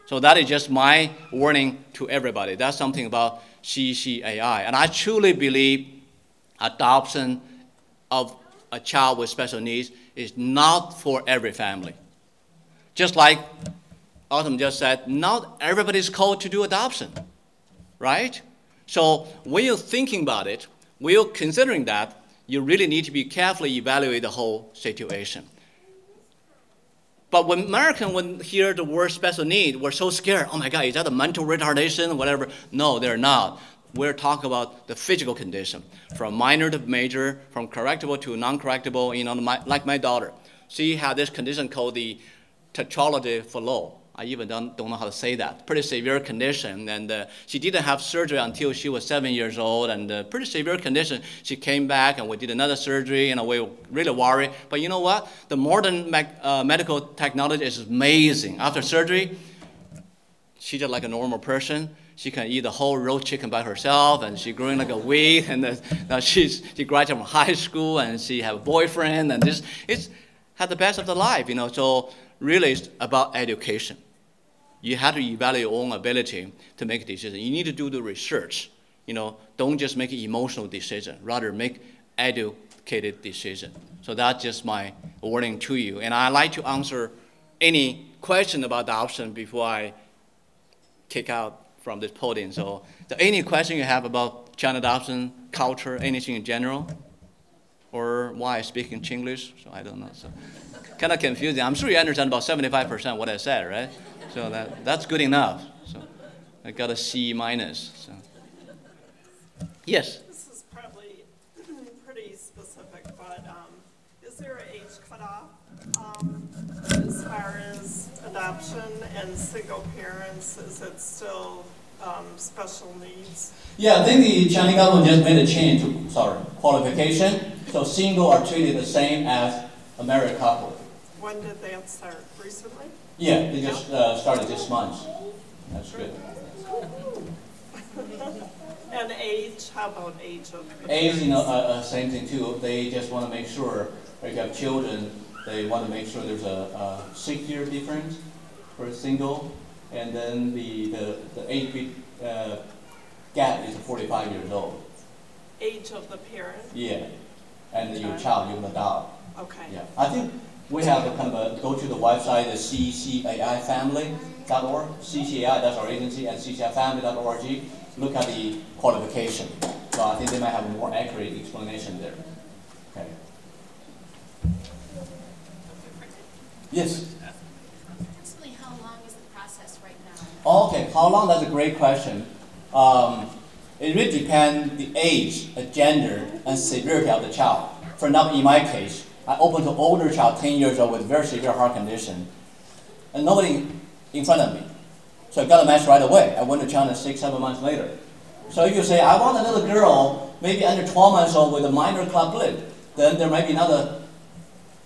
D: So that is just my warning to everybody. That's something about CCAI. And I truly believe adoption of a child with special needs is not for every family. Just like Autumn just said, not everybody is called to do adoption, right? So when you're thinking about it, when you're considering that, you really need to be carefully evaluate the whole situation. But when Americans hear the word special need, we're so scared. Oh my God, is that a mental retardation or whatever? No, they're not. We're talking about the physical condition, from minor to major, from correctable to non-correctable. Like my daughter, she had this condition called the tetralogy fallot. I even don't know how to say that. Pretty severe condition, and she didn't have surgery until she was 7 years old, and pretty severe condition. She came back, and we did another surgery, and we were really worried. But you know what? The modern medical technology is amazing. After surgery, she's just like a normal person. She can eat the whole roast chicken by herself, and she's growing like a weed, and now she graduated from high school, and she have a boyfriend, and it's had the best of the life, So really, it's about education. You have to evaluate your own ability to make a decision. You need to do the research. Don't just make an emotional decision. Rather, make educated decision. So that's just my warning to you. And I like to answer any question about adoption before I kick out from this podium. So any question you have about China adoption, culture, anything in general? Or why I speak in Chinglish? So I don't know. So kind of confusing. I'm sure you understand about 75% what I said, right? So that's good enough. So I got a C minus. So. Yes?
E: This is probably pretty specific, but is there an age cutoff as far as adoption and single parents? Is it still special needs?
D: Yeah, I think the Chinese government just made a change to, qualification. So single are treated the same as a married couple.
E: When did that start? Recently?
D: Yeah, they just started this month. That's good.
E: And age, how about age of the
D: Age, same thing too. They just want to make sure, if you have children, they want to make sure there's a 6-year difference for a single, and then the age gap is 45 years old.
E: Age of the parent?
D: Yeah, and your child, you can adopt.
E: Okay.
D: Yeah, I think we have a kind of go to the website, the ccaifamily.org. CCAI, that's our agency, and ccaifamily.org. Look at the qualification. So I think they might have a more accurate explanation there. Okay. Yes?
F: Approximately how long is the process right now?
D: Okay, how long? That's a great question. It really depends the age, the gender, and severity of the child. For example, in my case, I opened to an older child, 10 years old, with very severe heart condition, and nobody in front of me. So I got a match right away. I went to China 6-7 months later. So if you say, I want a little girl, maybe under 12 months old with a minor club lid, then there might be another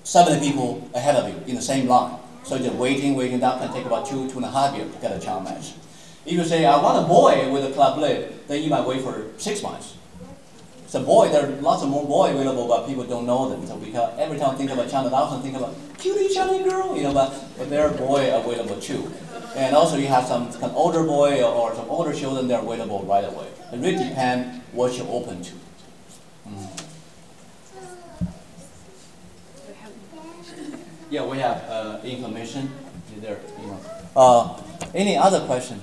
D: 70 people ahead of you in the same line. So just waiting, that can take about 2.5 years to get a child match. If you say, I want a boy with a club lid, then you might wait for 6 months. So boy, there are lots of more boys available, but people don't know them. So because every time I think about China, I often think about cutie Chinese girl, but there are boys available too. And also you have some kind of older boy or some older children, they're available right away. It really depends what you're open to. Yeah, we have information there. Any other question?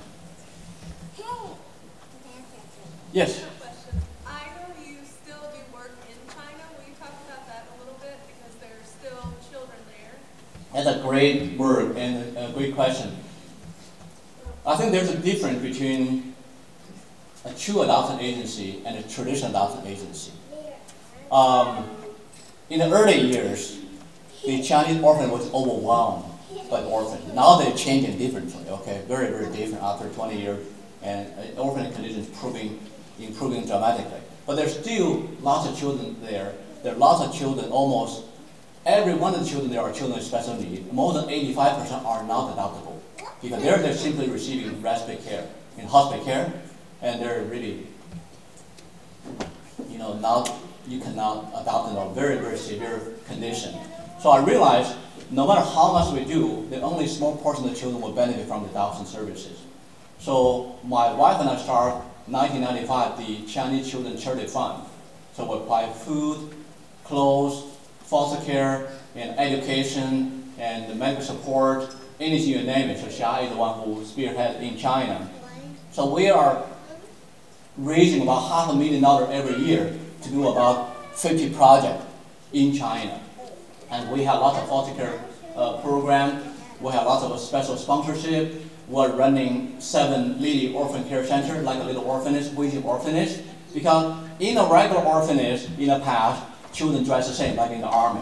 D: Yes.
G: I know you still do work in China. Will you talk about that a little bit because there are still children there?
D: That's a great word and a great question. I think there's a difference between a true adoption agency and a traditional adoption agency. In the early years, the Chinese orphan was overwhelmed by the orphan. Now they're changing differently, okay? Very, very different after 20 years, and orphan conditions improving dramatically. But there's still lots of children there. There are lots of children, almost every one of the children there are children with special needs. More than 85% are not adoptable because they're simply receiving respite care, in hospital care, and they're really, you cannot adopt them in a very, very severe condition. So I realized no matter how much we do, the only small portion of the children will benefit from the adoption services. So my wife and I started 1995 the Chinese Children Charity Fund. So we provide food, clothes, foster care, and education, and the medical support, anything you name it. So Xia is the one who spearheaded in China. So we are raising about $500,000 every year to do about 50 projects in China. And we have lots of foster care programs. We have lots of special sponsorship. We're running 7 little orphan care centers, like a little orphanage, waiting orphanage. Because in a regular orphanage, in the past, children dress the same, like in the army.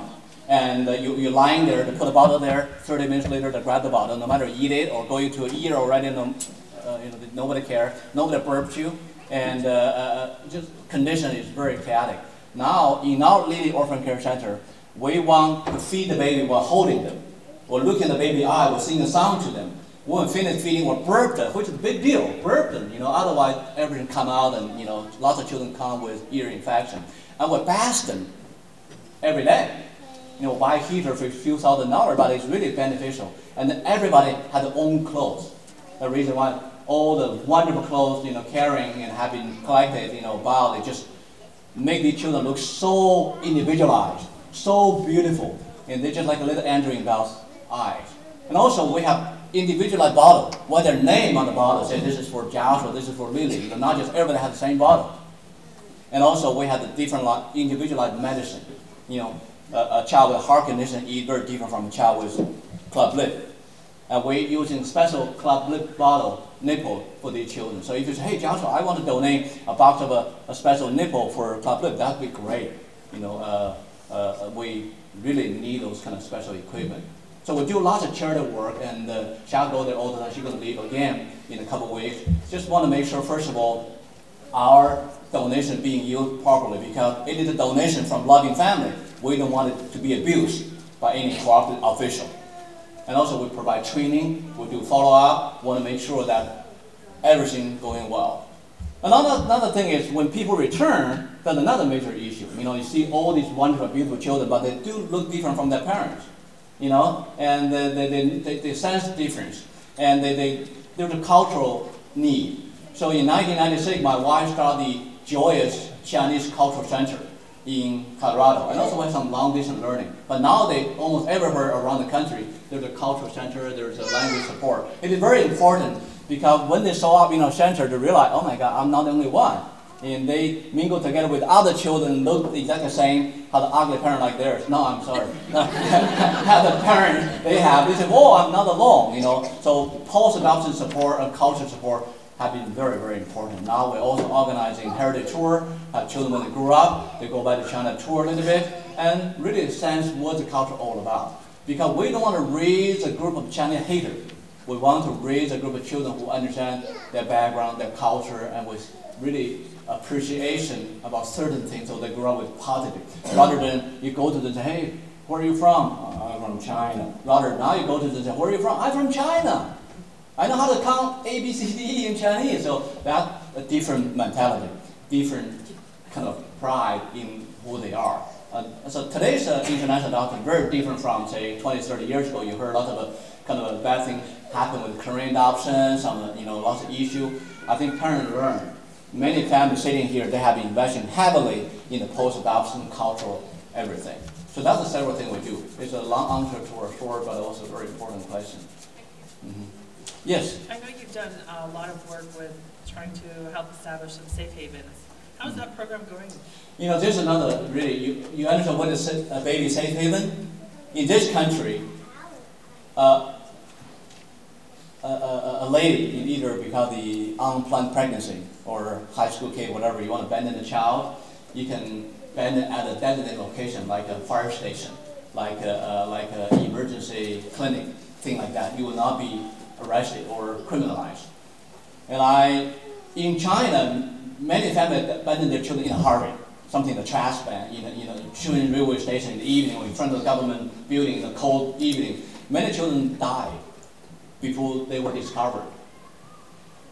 D: And you're lying there, to put a bottle there, 30 minutes later, they grab the bottle. No matter eat it or go into an ear already, nobody cares. Nobody burps you. And just condition is very chaotic. Now, in our little orphan care center, we want to feed the baby while holding them. Or look in the baby eye, we'll sing a song to them. When we finish feeding, we'll burp them, which is a big deal, burp them. Otherwise everything come out and, lots of children come with ear infection. And we bath them every day. Buy a heater for a few $1,000s, but it's really beneficial. And then everybody has their own clothes. The reason why all the wonderful clothes, carrying and have been collected, they just make the children look so individualized, so beautiful, and they're just like a little Andrew in Belle's eyes. And also we have individualized bottle, with their name on the bottle, say this is for Joshua, this is for Lily, not just everybody has the same bottle. And also we have the different individualized medicine. A child with heart condition eat very different from a child with club lid. And we're using special club lid bottle nipple for these children. So if you say, hey Joshua, I want to donate a box of a special nipple for club lid, that'd be great. We really need those kind of special equipment. So we do lots of charity work, and she'll go there all the time. She's going to leave again in a couple of weeks. Just want to make sure, first of all, our donation is being used properly, because it is a donation from loving family. We don't want it to be abused by any corrupt official. And also we provide training, we do follow-up, want to make sure that everything going well. Another thing is when people return, that's another major issue. You see all these wonderful, beautiful children, but they do look different from their parents. And they sense difference. And there's a cultural need. So in 1996, my wife started the Joyous Chinese Cultural Center. in Colorado, and also have some long distance learning. But now they almost everywhere around the country, there's a cultural center, there's a language support. It is very important because when they show up in our center, they realize, oh my God, I'm not the only one. And they mingle together with other children, look exactly the same, have the ugly parent like theirs. No, I'm sorry. Have the parent they have, they say, oh, I'm not alone, you know. So post-adoption support and culture support have been very, very important. Now we're also organizing heritage tour, have children when they grow up, they go back to China tour a little bit, and really sense what the culture all about. Because we don't want to raise a group of Chinese haters. We want to raise a group of children who understand their background, their culture, and with really appreciation about certain things, so they grow up with positive. Rather than you go to them and say, hey, where are you from? I'm from China. Rather, now you go to them and say, where are you from? I'm from China. I know how to count A, B, C, D, E in Chinese. So that's a different mentality, different kind of pride in who they are. So today's international adoption very different from, say, 20, 30 years ago. You heard a lot of kind of a bad thing happen with Korean adoption, some, lots of issues. I think parents learn. Many families sitting here, they have been investing heavily in the post-adoption, cultural, everything. So that's the several things we do. It's a long answer to our short, but also a very important question. Mm-hmm. Yes?
H: I know you've done a lot of work with trying to help establish some safe havens. How's that program going?
D: There's another, really, you understand what is a baby safe haven? In this country, a lady, either because of the unplanned pregnancy or high school kid, whatever, you want to abandon the child, you can abandon at a designated location, like a fire station, like an emergency clinic, thing like that. You will not be arrested or criminalized. And in China, many families abandon their children in a hurry. Something in the trash ban, children railway station in the evening or in front of the government building in a cold evening. Many children die before they were discovered.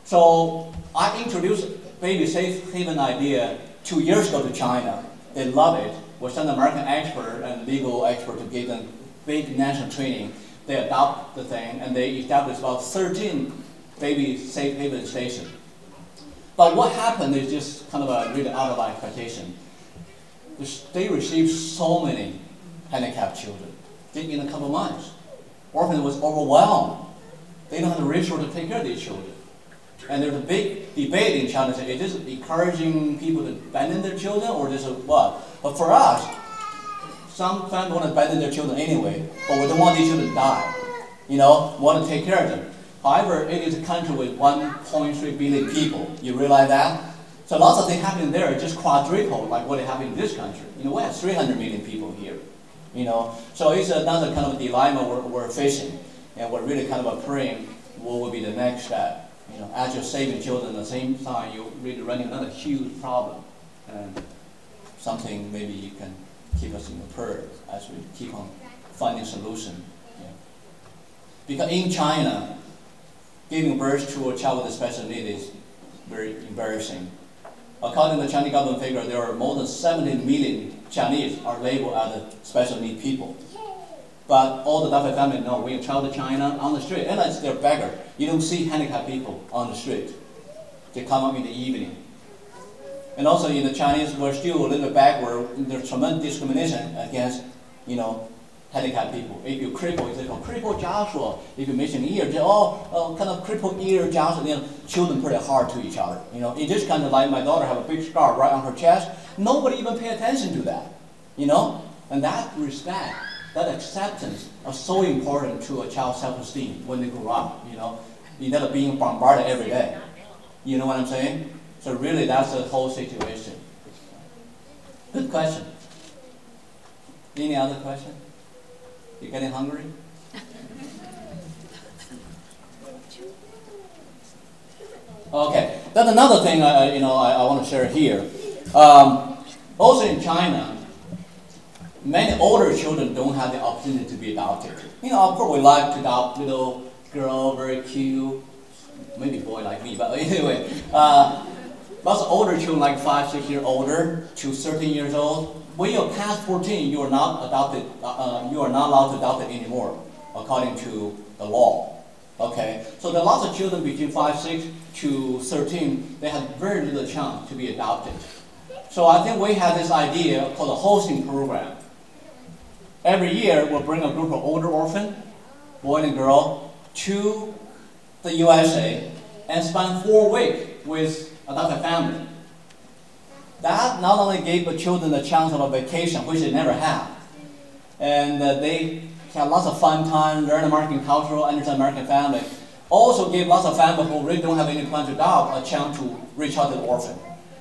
D: So I introduced baby safe haven idea 2 years ago to China. They love it. We sent American expert and legal expert to give them big national training. They adopt the thing and they established about 13 baby safe haven stations. But what happened is just kind of really out of our expectation. They received so many handicapped children in a couple of months. Orphanage was overwhelmed. They don't have the resources to take care of these children. And there's a big debate in China, is this encouraging people to abandon their children or this is what? But for us, some families want to abandon their children anyway, but we don't want these children to die. Want to take care of them. However, it is a country with 1.3 billion people. You realize that? So lots of things happening there just quadruple like what happened in this country. We have 300 million people here. So it's another kind of dilemma we're facing. And we're really kind of praying what will be the next step. As you're saving children at the same time, you're really running another huge problem. And something maybe you can keep us in the prayer as we keep on finding solution. Because in China, giving birth to a child with a special need is very embarrassing. According to the Chinese government figure, there are more than 17 million Chinese are labeled as special need people. But all the adopted families know when you travel to China on the street, and they're beggar. You don't see handicapped people on the street. They come up in the evening. And also in the Chinese, we're still a little bit backward. There's tremendous discrimination against, handicapped people. If you cripple, it's called cripple Joshua. If you mention ear, they kind of cripple ear Joshua. Children pretty hard to each other. In this kind of like my daughter have a big scar right on her chest. Nobody even pay attention to that. And that respect, that acceptance are so important to a child's self-esteem when they grow up. Instead of being bombarded every day. You know what I'm saying? So really, that's the whole situation. Good question. Any other question? You getting hungry? Okay, that's another thing I want to share here. Also in China, many older children don't have the opportunity to be adopted. Of course, we like to adopt little girl, very cute, maybe boy like me, but anyway. Lots of older children, like 5, 6 years older to 13 years old. When you're past 14, you are not adopted. You are not allowed to adopt it anymore, according to the law. Okay, so there are lots of children between 5, 6 to 13. They have very little chance to be adopted. So I think we have this idea called a hosting program. Every year, we'll bring a group of older orphans, boy and girl, to the USA and spend 4 weeks with adopted family. That not only gave the children the chance of a vacation, which they never had, and they had lots of fun time, learn American culture, understand American family. Also gave lots of families who really don't have any plan to adopt a chance to reach out to the orphan.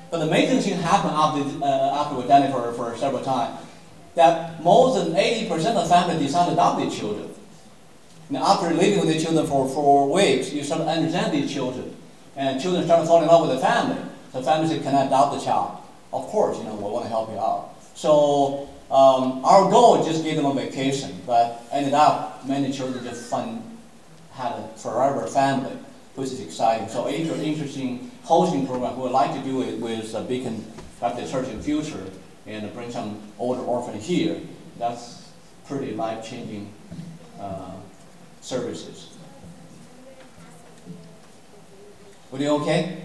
D: But the amazing thing happened after we've done it for several times, that more than 80% of families decide to adopt their children. Now, after living with the children for 4 weeks, you start to understand these children, and children start to fall in love with the family. The family say, "Can I adopt the child?" Of course, we want to help you out. So our goal is just give them a vacation, but ended up many children just had a forever family, which is exciting. So if you're interested in hosting program, we would like to do it with Beacon Baptist Church in future and bring some older orphans here. That's pretty life-changing services. Were you okay?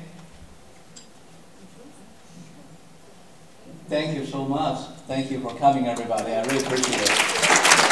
D: Thank you so much. Thank you for coming, everybody. I really appreciate it.